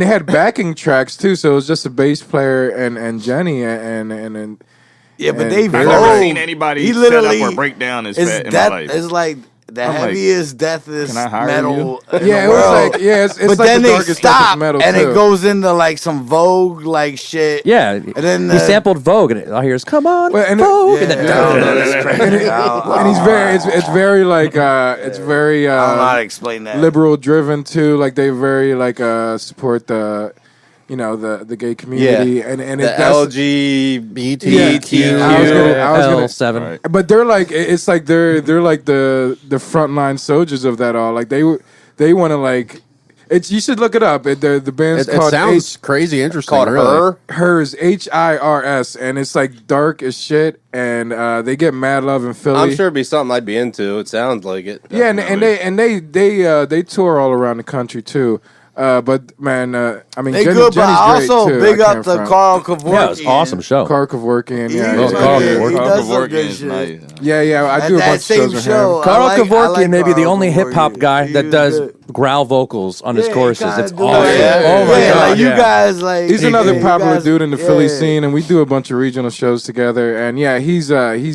had backing tracks too, so it was just a bass player and Jenny and Yeah, but And they I've Bro, never flowed. seen anybody He set literally up or break down as It's fat in death. my life. It's like the I'm like, heaviest, deathest can I hire metal. In yeah, the it was world. like it's But like then the they darkest stop, metal and too. it goes into like some Vogue like shit. Yeah, and then he sampled Vogue, and all I hear is "Come on, Well, and Vogue," Yeah, and then I don't know, that's crazy. and he's very it's very like it's very I don't know how to explain that. liberal driven too. Like they very like support the the gay community and The that's LGBTQ. I was gonna L7. Right. But they're like it's like they're like the frontline soldiers of that all. Like they want to like it's you should look it up. The band's It called sounds crazy interesting. Called really. Her. Hers HIRS and it's like dark as shit and they get mad love in Philly. I'm sure it'd be something I'd be into. It sounds like it. Yeah, and they tour all around the country too. But man, I mean, They Jenny, good, but Jenny's I great also too. big I up can't to front. Carl Kevorkian. Yeah, it was an awesome show. Karl Kevorkian, yeah, He's yeah, Carl fucking- Kevorkian. he does some Kevorkian good is shit. nice. yeah. I At do a that bunch of same shows with show, him. Carl I like Kevorkian may be the Carl only hip hop Kevorkian. guy He that was does good. growl vocals on his Yeah, he choruses. kinda It's do awesome. that. yeah. Oh my Yeah, god! like you yeah. guys, like He's another you popular guys- dude in the Philly yeah. scene, and we do a bunch of regional shows together. And yeah, he's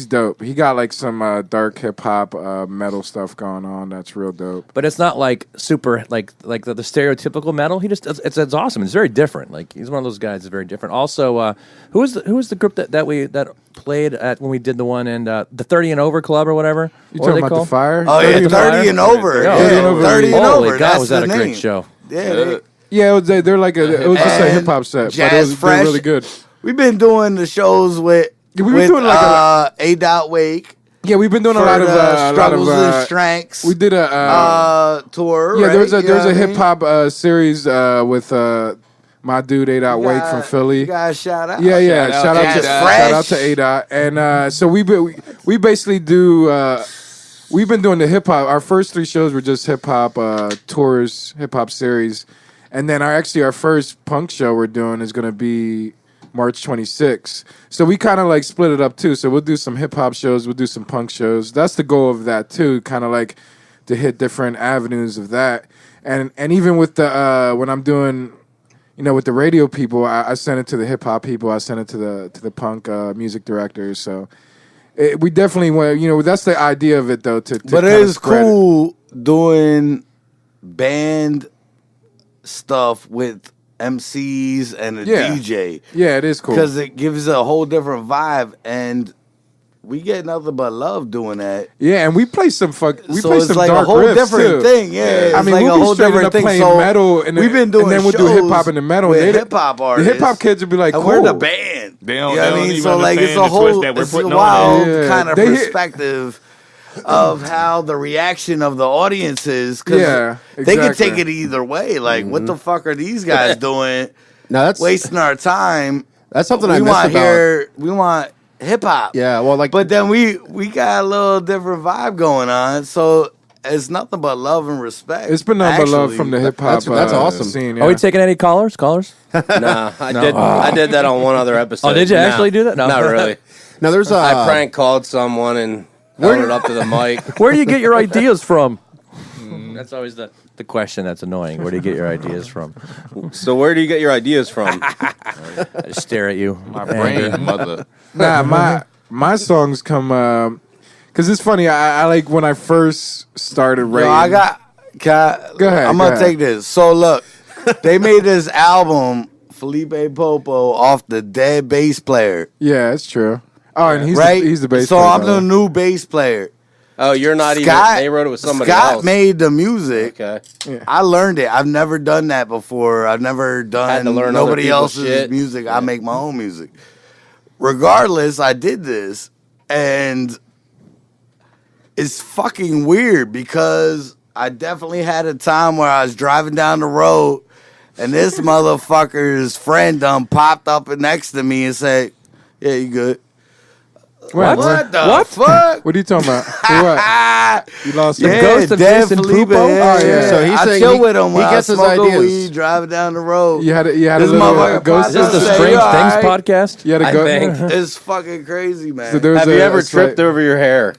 dope. He got like some dark hip hop metal stuff going on. That's real dope. But it's not like super like the stereotypical metal. He just it's awesome. It's very different. Like he's one of those guys that's very different. Also, who was the group that played at when we did the one in the 30 and over club or whatever? You What are talking they about called? the fire? Oh yeah, 30 30 and over. Yeah. Yeah, 30 and over. 30 and Holy over. God, That's was that the a great name. show? Yeah, they- Yeah, they're like it was just a And hip hop set, but Jazz it was they're Fresh. really good. we've been doing the shows with Yeah, we've been doing like A. Dot Wake Yeah, we've been doing for a lot of the struggles and strengths. we did a tour. yeah. right? There's a You know what I mean? hip hop series with my dude A. Dot You Wake got- from Philly. You guys shout out. Yeah, yeah. Shout out to Shout out Fresh. to A. Dot. And so we basically do. We've been doing the hip hop. Our first 3 shows were just hip hop tours, hip hop series, and then our first punk show we're doing is gonna be March 26th. So we kind of like split it up too. So we'll do some hip hop shows, we'll do some punk shows. That's the goal of that too. Kind of like to hit different avenues of that. And even with the when I'm doing. With the radio people, I sent it to the hip hop people. I sent it to the punk music directors. So we definitely want. That's the idea of it, though. To But it kinda is spread cool doing band stuff with MCs and a Yeah. DJ Yeah, it is cool. because it gives a whole different vibe, and we get nothing but love doing that. Yeah, and we play some so so it's some like dark a whole riffs, different too. thing. Yeah, it's I mean, like we'll a be whole straight different up thing. playing So metal, and we've been doing and then we'll do shows hip hop and the metal. with They- hip hop The artists. hip hop kids would be like, and cool. we're the band. They don't- You know they what I don't mean? even So like it's understand a the twist whole that we're it's a putting on wild it. Yeah. kind of They hit- perspective of how the reaction of the audience is. 'Cause Yeah, they could exactly. take it either way. Like, what the fuck are these guys doing? Now that's Wasting our time. that's something we I missed want about. we want hip hop. Yeah, well, like, But then we got a little different vibe going on. So it's nothing but love and respect. It's been nothing but love actually. from the hip hop. That's awesome. Scene, Are we yeah. taking any callers? Callers? Nah, I did that on one other episode. Oh, did you Nah, actually do that? No. Not really. now there's I prank called someone and held it up to the mic. Where do you get your ideas from? That's always the question that's annoying. Where do you get your ideas from? So where do you get your ideas from? I just stare at you. My brain, mother. Nah, my songs come because it's funny. I like when I first started writing. Yo, go ahead. I'm go gonna ahead. take this. So look, they made this album, Felipe Pupo, off the dead bass player. Yeah, it's true. Oh, and he's right? he's the bass So player. I'm by the way. new bass player. Oh, you're not even. They wrote it with somebody Scott else. made the music. Okay. I learned it. I've never done that before. I've never done Had to learn other nobody people's else's shit. music. I make my own music. Regardless, I did this, and it's fucking weird because I definitely had a time where I was driving down the road, and this motherfucker's friend popped up next to me and said, "Yeah, you good." What? What the What? fuck? What are you talking about? For what? You lost Yeah, him? ghost of Dead Jason Felipe, Pupo? yeah, Oh, yeah. So he's I saying chill he- with him when he I gets his smoke a ideas. weed driving down the road. You had a This little motherfucker ghost. Is this the Say, Strange you all Things right? podcast? You had a I go- think. It's fucking crazy, man. So there was Have you a ever slight- tripped over your hair?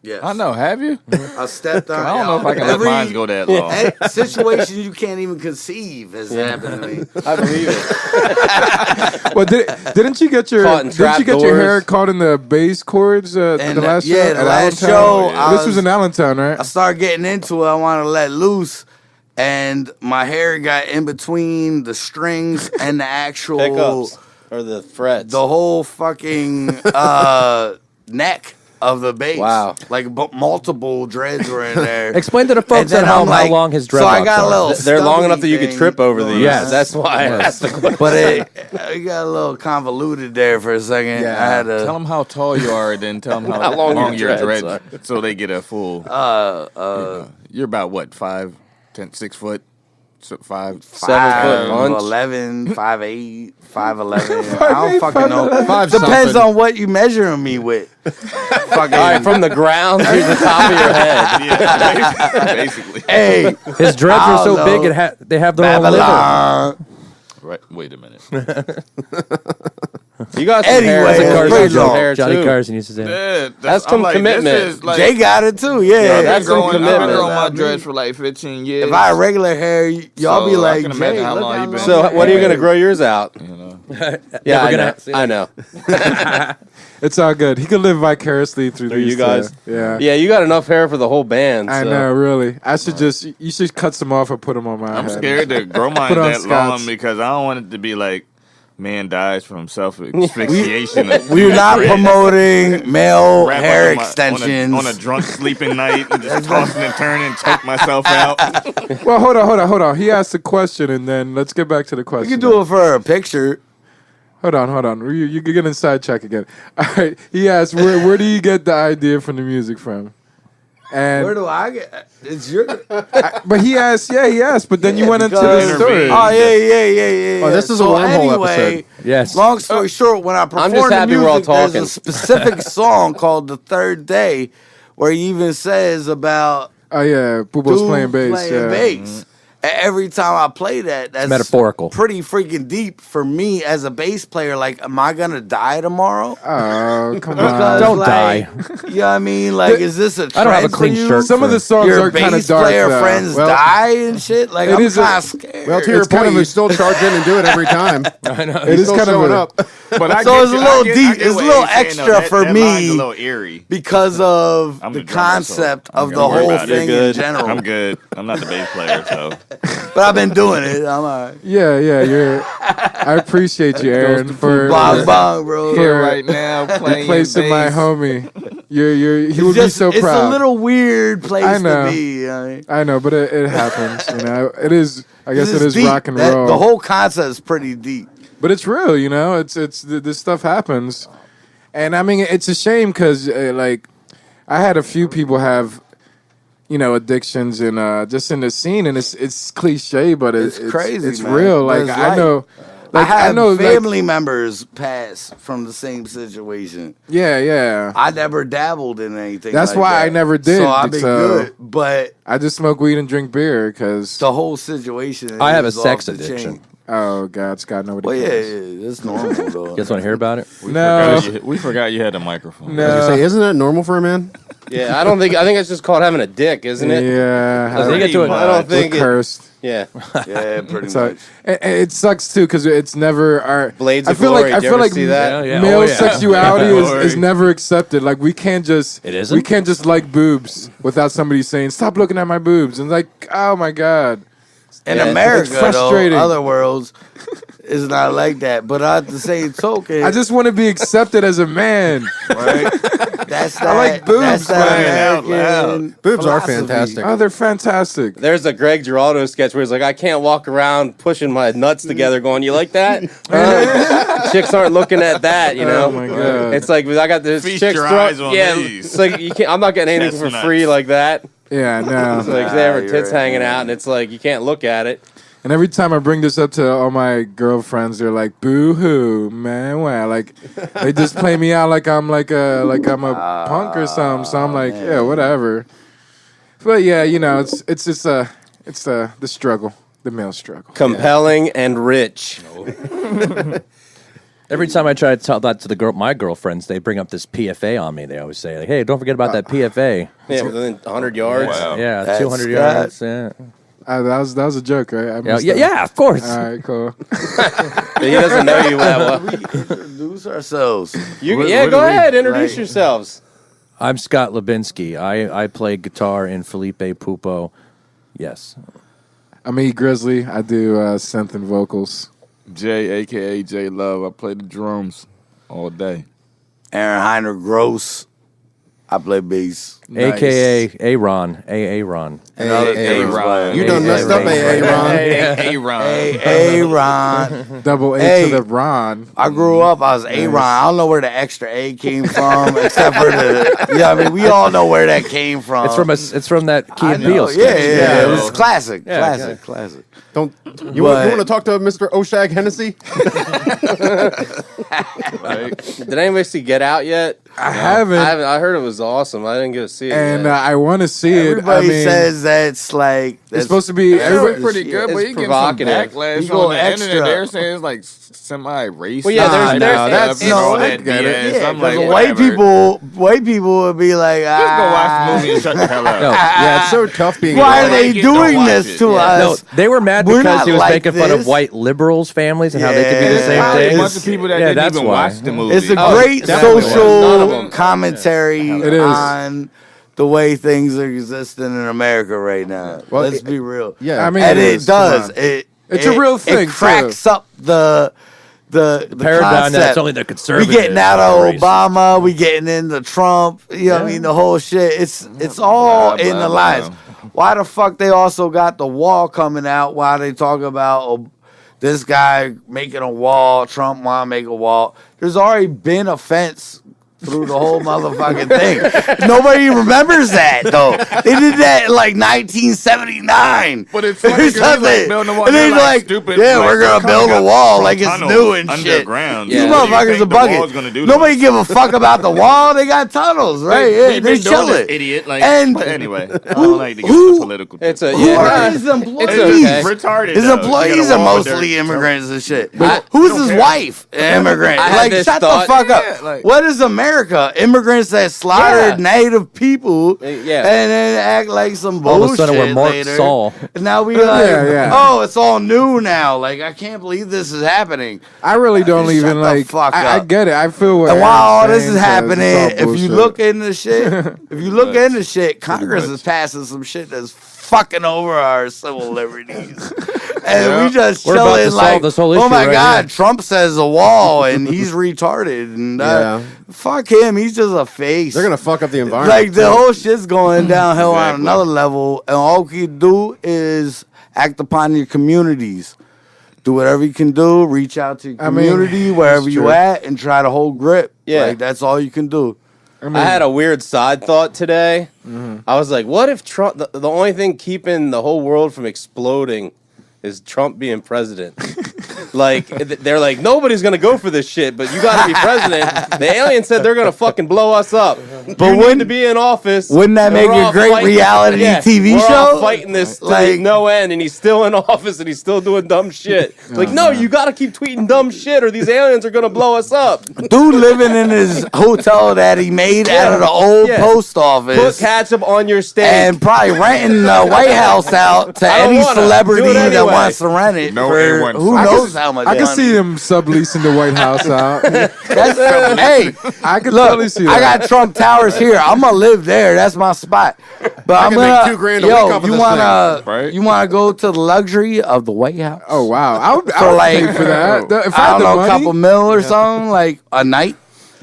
Yes. I know. Have you? I stepped on. I don't know if I can let mine go that long. Situation you can't even conceive has happened to me. I believe it. Well, didn't you get your Caught in didn't you get your trapdoors. hair caught in the bass chords the And, last yeah, show? the at last Allentown? show, I This was in Allentown, right? I started getting into it. I wanted to let loose, and my hair got in between the strings and the actual Pickups or the frets. the whole fucking neck of the bass. Wow. Like multiple dreads were in there. Explain to the And folks then at home I'm how like- long his dreadlocks So I got a are. little. They're long stubby enough that you could thing trip over going these. Yes. on. That's why I asked the question. But it got a little convoluted there for a second. Yeah. I had Tell to. them how tall you are, then tell them how, How long long your your dreads dreads, so they get a full. You're about what, 5, 10, 6 foot, 5. 7 foot punch. 5'11", 5'8", 5'11". I don't fucking know. Five Depends something. on what you measuring me with. Fucking. All right, from the ground to the top of your head. Yeah, basically. Hey, His dreads I are so don't big, know. they have their own liver. Babylon. Right. Wait a minute. You got some Anyway, hair. it's Some pretty Carson long. hair Johnny too. Carson used to say. Yeah, That's I'm some like, commitment. This is like, Jay got it too. Yeah, I've been that's some growing, I've been commitment. growing my dreads for like 15 years. If I had regular hair, y'all So, be I like, can imagine Jay, how look long how you been- long So your when are you hair gonna is. grow yours out? you know. Yeah, we're I gonna- know. I know. It's all good. He could live vicariously through Through these you guys. Yeah. Yeah, you got enough hair for the whole band. I so. know, really. I should just you should cut some off and put them on my I'm head. scared to grow mine Put on that Scott's. long because I don't want it to be like man dies from self asphyxiation. We're not promoting male Wrap up hair on my- extensions. on a drunk sleeping night and just tossing and turning and choke myself out. Well, hold on. He asked a question, and then let's get back to the question. we can do it for a picture. Hold on. You can get inside check again. All right. He asked, where do you get the idea from the music from? And Where do I get? It's your. but he asked, but then you went into the because- story. Oh yeah. Oh, this is a wormhole episode. Yes. Long story short, when I perform just the happy we're all music, there's talking. a specific song called "The Third Day," where he even says about Oh yeah, Pupo's dude playing bass. playing Yeah. bass. And every time I play that, that's metaphorical. pretty freaking deep for me as a bass player. Like, am I gonna die tomorrow? Oh, come Because, on. Don't like, you know what I mean? Like, is this a trend I don't have a for clean you? shirt. Some of the songs Your are kind of bass dark. player though. friends Well, die and shit. Like, it I'm is a- kind of scared. Well, to your It's kind point, of you a- still charge in and do it every time. I know. It is Still kind of showing a, up. But I So get it's a you- little I get deep. what It's a he's little saying, extra though. for that me. line's a little eerie. because of I'm the the drummer, concept so of I'm the gonna worry whole about it. thing You're in good. general. I'm good. I'm not the bass player, so But I've been doing it. I'm all right. yeah. I appreciate you, Aaron, for Bong bong, bro. Here right now playing replacing my bass. homie. He would be Just- so it's proud. a little weird place I know. to be. You know what I mean? I know, but it happens. You know, it is. I guess This it is deep. rock and That- roll. The whole concept is pretty deep. But it's real, you know. This stuff happens, and I mean, it's a shame because like I had a few people have, addictions and just in the scene, and it's cliche, but it's crazy. It's man. real. But Like it's I know, like I I know, have family members pass from the same situation. Yeah. I never dabbled in anything. That's like why that. I never did. So I've been good, but I just smoke weed and drink beer because. the whole situation. I have a is sex off the addiction. chain. Oh God, Scott, nobody. Well, cares. yeah, it's normal though. You guys want to hear about it? No. We forgot you had a microphone. No. Say, isn't that normal for a man? Yeah, I think it's just called having a dick, isn't it? Yeah, They get to it. I don't think we're it, cursed. yeah. Yeah, pretty So much. it sucks too because it's never our Blades I of feel Glory. like I Did you feel ever like see that? Yeah. male Oh, yeah. sexuality Glory. is never accepted. Like we can't just It isn't? we can't just like boobs without somebody saying stop looking at my boobs and like oh my God. In Yeah, America, it's frustrating. though, other worlds is not like that. But at the same token, I just want to be accepted as a man. right? That's that. I like boobs, That's that man. Out American Boobs are philosophy. fantastic. Oh, they're fantastic. There's a Greg Giraldo sketch where he's like, I can't walk around pushing my nuts together going, you like that? Chicks aren't looking at that, you know? Oh my God. It's like, I got this Feast chick's your throat. eyes on Yeah, these. it's like, I'm not getting anything for Chestnuts. free like that. Yeah, no. It's like, they have her you're tits right, hanging man. out, and it's like, you can't look at it. And every time I bring this up to all my girlfriends, they're like, "Boo hoo, man!" Wow, like they just play me out like I'm I'm a punk or something. So I'm like, yeah, whatever. But yeah, it's just the struggle, the male struggle. Compelling and rich. Every time I try to tell that to my girlfriends, they bring up this PFA on me. They always say, like, "Hey, don't forget about that PFA." Yeah, within 100 yards. Wow. Yeah, That's 200 Scott. yards. Yeah. That was a joke, right? I Yeah, missed yeah, that. yeah, of course. All right, cool. He doesn't know you that well. We introduce ourselves. You, What- yeah, what go do we- ahead, introduce like- yourselves. I'm Scott Lubinsky. I play guitar in Felipe Pupo. Yes. I'm E Grizzly. I do synth and vocals. Jay, aka J Love. I play the drums all day. Aaron Heiner Gross. I play bass. Nice. AKA Aaron. Aaron. A-Ron. You done messed up, Aaron. A-Ron. Aaron. Double A Hey. to the Ron. I grew up, I was Aaron. I don't know where the extra A came from, except for we all know where that came from. It's from that Key I and know, Peele yeah, sketch. yeah, it was classic, Yeah, classic. Don't you want But- to talk to Mr. Oshag Hennessy? Did anybody see Get Out yet? I haven't, I heard it was awesome. I didn't get to see it and yet. I want to see Everybody it. I mean, says that's like it's supposed to be. that's Everybody, Pretty good, but It's you get some provocative. backlash You go on the extra. internet. They're saying it's like semi-racist. Well, yeah, there's- that's it's- all I that get BS. Yeah, I'm like, because whatever. white people would be like, Just go watch the movie and shut the hell up. No, Yeah, it's so tough being. Why don't are they like it, don't doing watch this it. to Yeah. No, us? they were mad We're because not he was like making fun of this. white liberals' families and how they could be the Yeah. same Probably a thing. bunch of people that Yeah, didn't that's even why. watch the movie. It's a Oh, great definitely. None of social them. commentary It is. on the way things are existing in America right now. Well, Let's be real. Yeah, I mean, And it it is, does. come on. It's a real thing, It cracks up the paradigm concept. that's only the We conservatives. getting out that are of racist. Obama. We getting into Trump. You know what I mean? The whole shit. It's all Blah, in blah, the blah. lines. Why the fuck they also got the wall coming out while they talk about this guy making a wall, Trump want to make a wall? There's already been a fence through the whole motherfucking thing. Nobody remembers that though. They did that in like 1979. But it's funny 'cause he's Something. like building a wall. And They're they're like, stupid. yeah, like, we're gonna the build a got wall some like it's tunnels new and shit. underground. These Yeah. What do you motherfuckers think are the wall's gonna bugging. do to Nobody us? give a fuck about the wall. They got tunnels, right? Yeah, We've they're been doing this, chilling. idiot. Like, And but anyway, I don't like to get into political. It's a Who yeah. are his employees? okay. retarded. His though. employees You are got a wall with mostly their- immigrants and shit. I- Who's his wife? Immigrant. I had Like, this shut thought- the fuck up. Yeah, like- What is America? Immigrants that slaughtered Yeah. native people Yeah. and then act like some All bullshit of a sudden, we're Mark later. Saul. And now we like, yeah. oh, it's all new now. Like, I can't believe this is happening. I really don't Shut even the like. fuck I up. get it. I feel what. And while all Aaron's this is saying, 'cause happening, it's all if you bullshit. look into shit, Congress is passing some shit that's fucking over our civil liberties. And we just We're about to chilling solve like, this whole oh issue my right God, here." Trump says a wall and he's retarded. And Yeah. fuck him, he's just a face. They're gonna fuck up the environment. Like, the whole shit's going downhill on Exactly. another level. And all you can do is act upon your communities. Do whatever you can do. Reach out to your I mean, community, wherever it's you true. at, and try to hold grip. Yeah. Like, that's all you can do. I had a weird side thought today. I was like, what if Trump, the only thing keeping the whole world from exploding is Trump being president? Like, they're like, nobody's going to go for this shit, but you got to be president. The alien said they're going to fucking blow us up. But you need to be in office. Wouldn't that make a great reality TV we're show? all fighting this to Like- no end, and he's still in office, and he's still doing dumb shit. Like, no, you got to keep tweeting dumb shit, or these aliens are going to blow us up. Dude living in his hotel that he made out of the old post office. Put ketchup on your steak. And probably renting the White House out to I don't any wanna. celebrity Do it that anyway. wants to rent it. No for A1 who sauce. knows how much I can money. see him subleasing the White House out. That's, hey, I could look, totally see I that. got Trump Towers here. I'm gonna live there. That's my spot. But I'm can make gonna, $2,000 a week off of you this wanna, thing. Right. you wanna go to the luxury of the White House? Oh wow, I would like- pay for that. If I I had don't the know, a money, couple mil or something, like a night.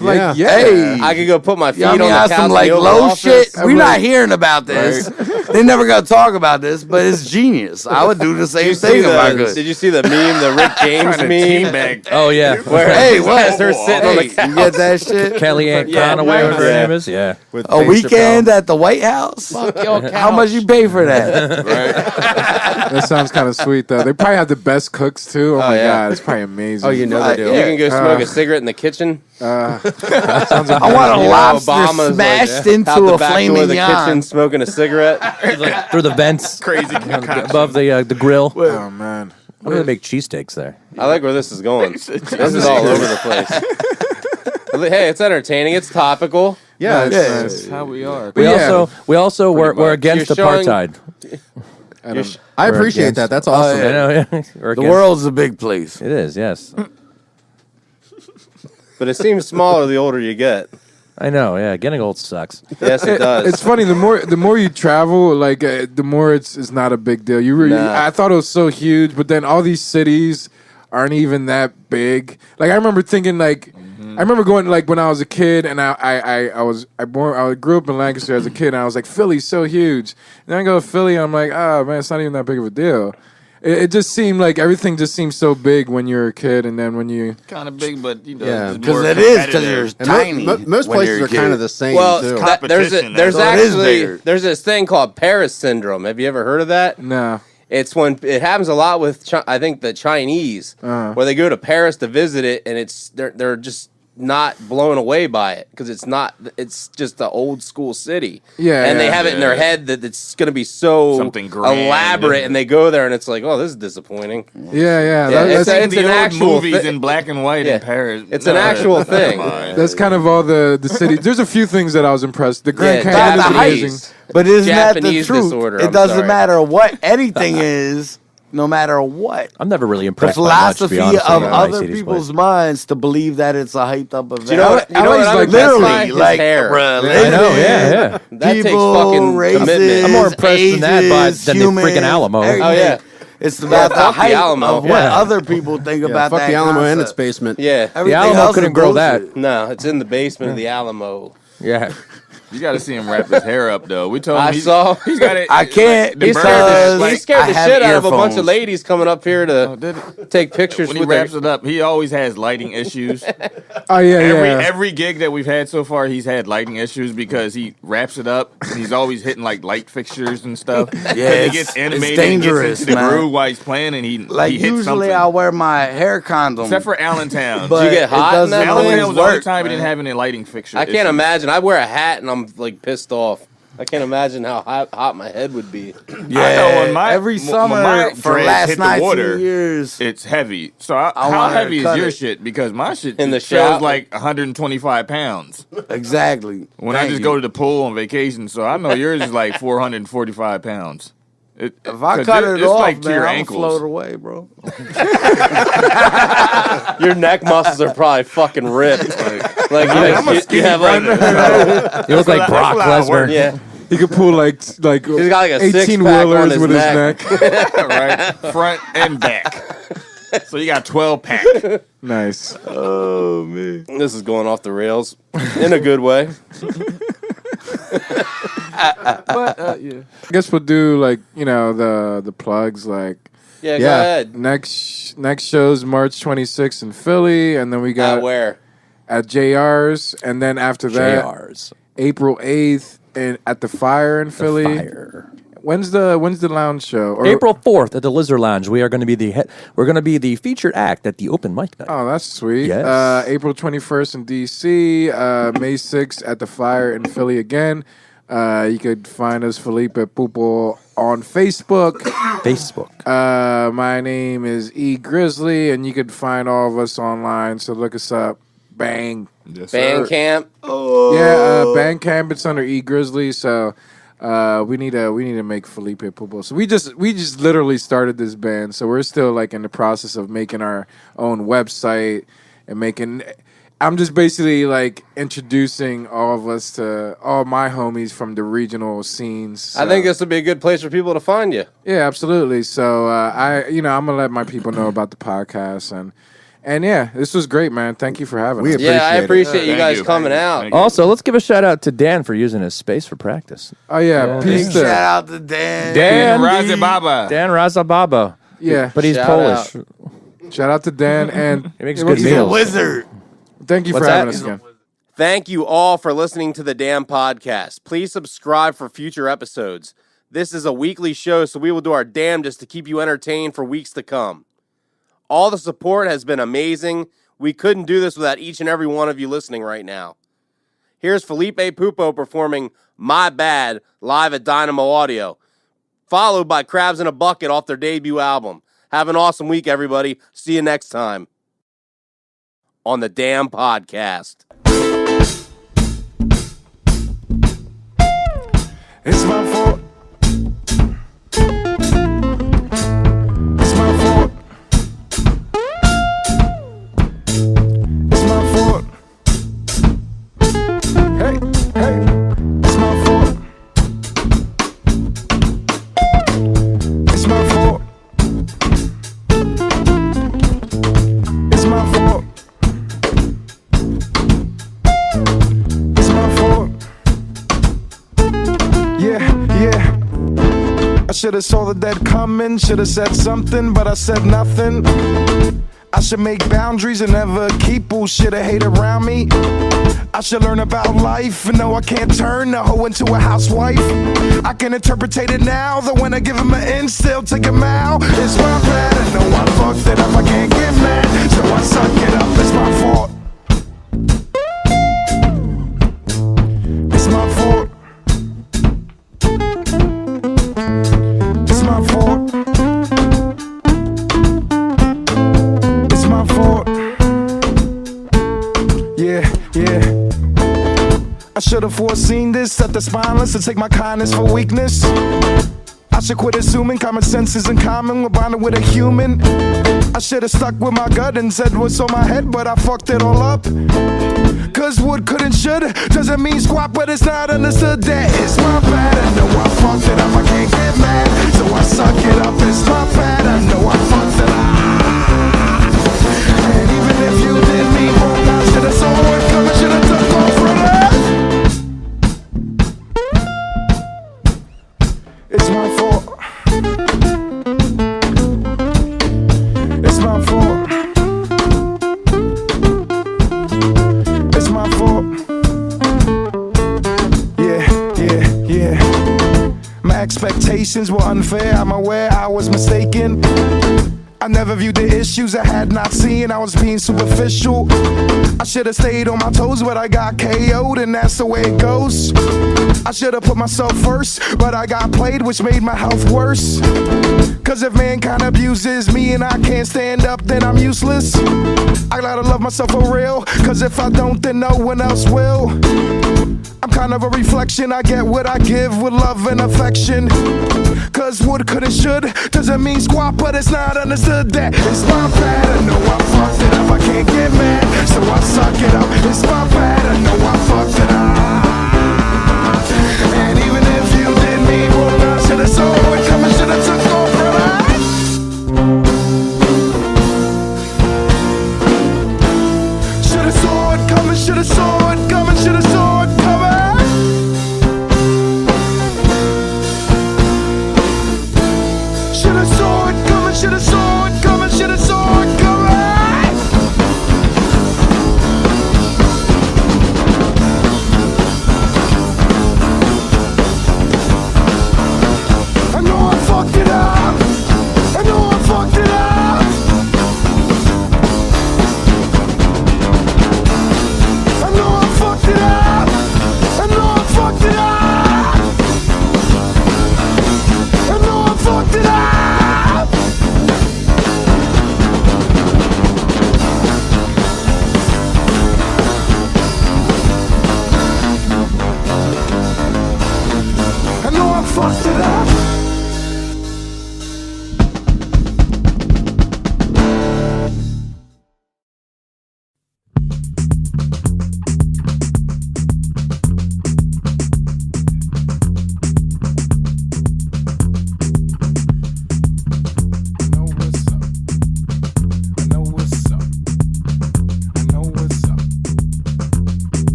like Yeah. Hey, I could go put my feet you know what I mean? on Have the couch some in like the Oval low Office. shit. I We're would. not hearing about this. They never gonna talk about this, but it's genius. I would do the Did same you see thing if I the- could. Did you see the meme, the Rick James Trying to meme? teabag. Oh yeah, Where Hey, what? They're sitting on the Hey, couch. you get that shit? Kellyanne Yeah, Conway, whatever her yeah. name is. Yeah, With A Dave weekend Chappelle. at the White House? How much you pay for that? that sounds kind of sweet though. They probably have the best cooks too. Oh, my yeah. god, it's probably amazing. Oh, you know they do. You can go smoke a cigarette in the kitchen. I want a You know, lobster Obama's smashed out into the a back door flaming of the kitchen yan. smoking a cigarette. like through the vents, Crazy above the grill. Oh man, I'm gonna make cheesesteaks there. I like where this is going. This is all over the place. Hey, it's entertaining. It's topical. Yeah, it's, Yeah. That's how we are. We also we're against You're showing- apartheid. I appreciate that. That's awesome. I know. Yeah. We're The against- world's a big place. It is. Yes. But it seems smaller the older you get. I know. Yeah. Getting old sucks. Yes, it does. it's funny. The more you travel, like the more it's not a big deal. You really, Nah. I thought it was so huge, but then all these cities aren't even that big. Like I remember thinking like. I remember going like when I was a kid, and I grew up in Lancaster as a kid, and I was like, Philly's so huge. And then I go to Philly, and I'm like, oh man, it's not even that big of a deal. It just seemed like everything just seems so big when you're a kid, and then when you Kind of big, but you know, Yeah. it's Because more it is, because competitive. you're And tiny. most when places you're are a kid. kind of the same well, too. there's Competition, so it is actually bigger. there's this thing called Paris syndrome. Have you ever heard of that? nah. It's when it happens a lot with I think the Chinese, where they go to Paris to visit it, and they're just not blown away by it because it's just the old school city. Yeah, and they yeah, have it in their yeah. head that it's going to be so Something grand. elaborate, and they go there and it's like, oh, this is disappointing. Yeah. Yeah, That's, it's The an old actual movies thi- in black and white Yeah. in Paris. It's an actual never thing. mind. that's kind of all the cities. There's a few things that I was impressed. The Grand Yeah, Canyon is Japanese. amazing. But isn't that the Japanese truth? disorder, It I'm doesn't sorry. matter what anything is, no matter what. I'm never really The impressed by much, to be philosophy honest of with you, on other City's people's Place. minds to believe that it's a hyped up event. Do you know what? You I know always what? I'm like impressed literally by? His like hair. religion, I know. Yeah. That takes people, fucking races, commitment. I'm more impressed than that ages, than the freaking humans, Alamo. everything. Oh, yeah. It's about fuck the the hype Alamo. of what Yeah. other people think Yeah, about fuck that the Alamo and concept. its basement. Yeah. The Everything Alamo else couldn't is grow bullshit. that. No, it's in the basement of the Alamo. Yeah. You got to see him wrap his hair up, though. We told him I he's saw- he's got it. I can't the He bird because is like- He scared I the have shit out of a bunch of earphones. ladies coming up here to did it? take pictures When he with their... wraps it up, he always has lighting issues. Oh yeah, Every gig that we've had so far, he's had lighting issues because he wraps it up and he's always hitting like light fixtures and stuff. Yeah, he it's- gets it's animated dangerous, and gets into the man. groove while he's playing, and he Like he hits usually something. I wear my hair condom. Except for Allentown. but Did you get hot it in that doesn't thing? Allentown always was the only work. time he man. didn't have any lighting fixture. I can't issues. imagine. I wear a hat and I'm like pissed off. I can't imagine how hot my head would be. Yeah, I know when my- every when summer my for dreads last hit the 19 water, years. It's heavy. So how wanna heavy is cut your it. shit? Because my shit In the shows shop. like 125 pounds. Exactly. When I Thank just you. go to the pool on vacation, so I know yours is like 445 pounds. If I 'cause cut it it's off, like to man, your I'm ankles. float away, bro. Your neck muscles are probably fucking ripped. Like I'm a you skinny have like brother. You look like That's Brock a lot of work. Lesnar. yeah. He could pull like He's got like a 18 six-pack on wheelers his with neck. his neck. Right, front and back. So you got 12 pack. Nice. Oh man. This is going off the rails in a good way. But yeah. I guess we'll do like the plugs like Yeah, go ahead. next show's March 26th in Philly, and then we got Where? at JR's, and then after that, JR's. April 8th and at the Fire in Philly. Fire. When's the lounge show? Or, April 4th at the Lizard Lounge. We are going to be the featured act at the open mic night. Oh, that's sweet. Yes. April 21st in DC. May 6th at the Fire in Philly again. You could find us, Felipe Pupo, on Facebook. Facebook. My name is E Grizzly, and you could find all of us online. So look us up. Bang. Yes, sir. Bandcamp. Yeah, Bandcamp. It's under E Grizzly. So we need to make Felipe Pupo. So we just literally started this band. So we're still like in the process of making our own website and making. I'm just basically like introducing all of us to all my homies from the regional scenes. So. I think this would be a good place for people to find you. Yeah, absolutely. So I'm gonna let my people know about the podcast and yeah, this was great, man. Thank you for having us. Yeah, I appreciate you Thank guys you. coming out. Thank you. Also, let's give a shout out to Dan for using his space for practice. Oh yeah, peace Shout to out to Dan. Dan Raza Baba. Dan Razababa. yeah. But he's Shout Polish. Shout out to Dan and He makes Yeah, good He's a meals. wizard. thank you What's for having that? us again. Thank you all for listening to the D.A.M.N. podcast. Please subscribe for future episodes. This is a weekly show, so we will do our damnedest to keep you entertained for weeks to come. All the support has been amazing. We couldn't do this without each and every one of you listening right now. Here's Felipe Pupo performing My Bad live at Dynamo Audio, followed by Crabs in a Bucket off their debut album. Have an awesome week, everybody. See you next time on the D.A.M.N. podcast. It's my fault. It's my fault. It's my fault. Hey, hey. It's my fault. It's my fault. It's my fault. It's my fault. Yeah. I should've saw the dead coming, should've said something, but I said nothing. I should make boundaries and never keep bullshit or hate around me. I should learn about life and know I can't turn a hoe into a housewife. I can interpret it now, though when I give him an in, still take him out. It's my bad, I know I fucked it up, I can't get mad, so I suck it up, it's my fault. It's my fault. It's my fault. It's my fault. Yeah. I should have foreseen this, set the spineless and take my kindness for weakness. I should quit assuming common sense isn't common. We're bonded with a human. I should have stuck with my gut and said what's on my head, but I fucked it all up. Cause would, could, and should doesn't mean squat, but it's not understood that it's my bad. I know I fucked it up, I can't get mad, so I suck it up. It's my bad, I know I fucked it up. And even if you did me wrong, I should've saw it coming, should've took off from that. It's my fault. It's my fault. It's my fault. Yeah. My expectations were unfair. I'm aware I was mistaken. I never viewed the issues I had not seen. I was being superficial. I should have stayed on my toes, but I got KO'd, and that's the way it goes. I should have put myself first, but I got played, which made my health worse. Cause if mankind abuses me and I can't stand up, then I'm useless. I gotta love myself for real, cause if I don't, then no one else will. I'm kind of a reflection, I get what I give with love and affection. Cause would, could, and should doesn't mean squat, but it's not understood that it's my bad. I know I fucked it up, I can't get mad, so I suck it up. It's my bad, I know I fucked it up. And even if you did me wrong, I should've saw it coming, should've took off from that. Should've saw it coming, should've saw it coming, should've saw it coming. Should've saw it coming, should've saw it coming, should've saw it coming.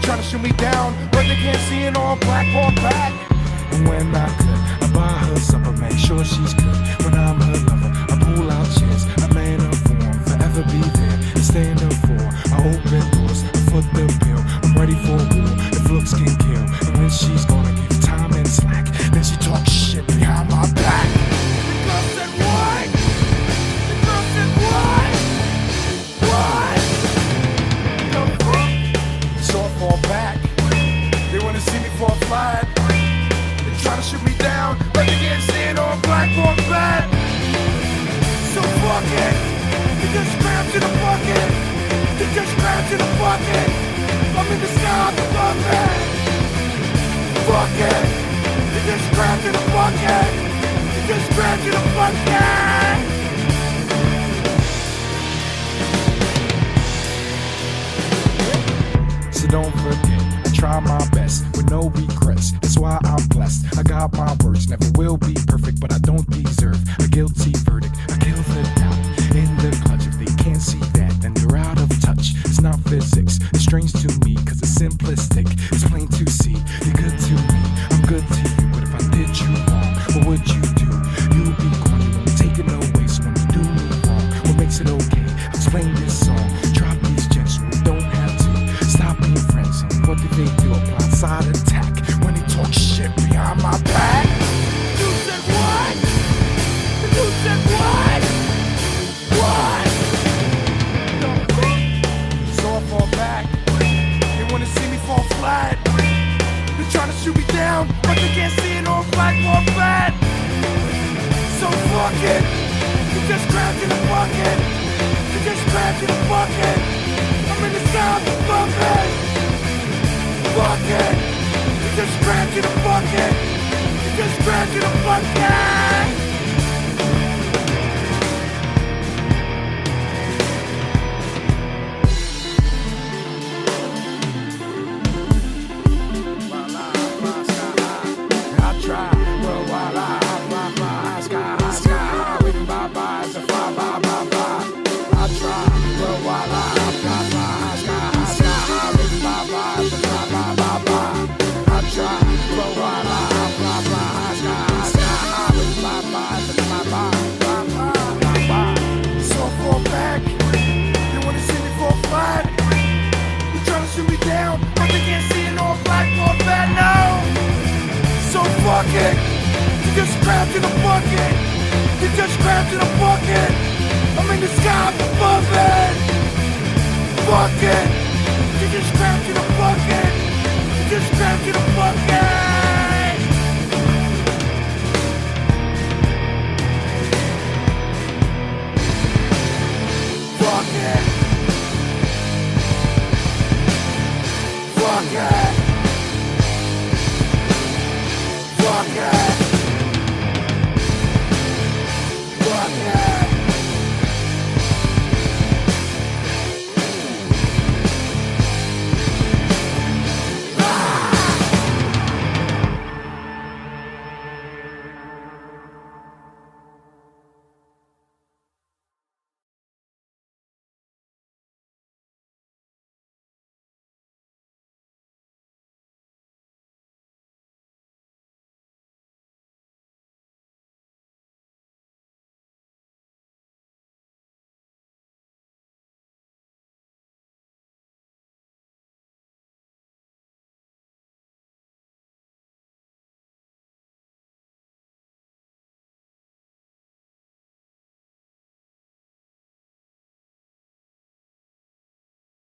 trying to shoot me down, but they can't see it all black on back. And when I could, I buy her supper, make sure she's good. When I'm her lover, I pull out chairs, I man her form, forever be there and stay in her for. I open doors, I foot the bill, I'm ready for war if looks can kill. And when she's gonna give time and slack, then she talks shit behind my back. The girl said what? The girl said what? What? The fuck? So I fall back. They wanna see me fall flat. They tryna shoot me down, but they can't see it on black or bad. So fuck it. You just grabbed in the bucket. You just grabbed in the bucket. I'm in the sky above it. Fuck it. You just grabbed in the bucket. You just grabbed in the bucket. So don't forget, I try my best with no regrets. That's why I'm blessed. I got my words, never will be perfect, but I don't deserve a guilty verdict. I kill the doubt in the clutch. If they can't see that, then they're out of touch. It's not physics, it's strange to me, cause it's simplistic. It's plain to see, you're good to me, I'm good to you. But if I did you wrong, what would you do? You'd be gone, you won't take it away. So when you do me wrong, what makes it okay? Explain this song, drop these gems so we don't have to stop being friends. And what did they do? A blindside attack when they talk shit behind my back. You said what? You said what? What? So I fall back. They wanna see me fall flat. They're trying to shoot me down, but they can't see it on black or bad. So fuck it. You just grabbed in a bucket. You just grabbed in a bucket. I'm in the sky above it. Fuck it. You just grabbed in a bucket. You just grabbed in a bucket. I try, but while I fly, sky high, with my eyes and fly, I try, but while I fly, sky high, with my eyes and fly, I try, but while I fly, sky high, with my eyes and fly. So I fall back, they wanna see me fall flat. They tryna shoot me down, but they can't see it all black or bad now. So fuck it. You just grabbed in a bucket. You just grabbed in a bucket. I'm in the sky above it. Fuck it. You just grabbed in a bucket. You just grabbed in a bucket.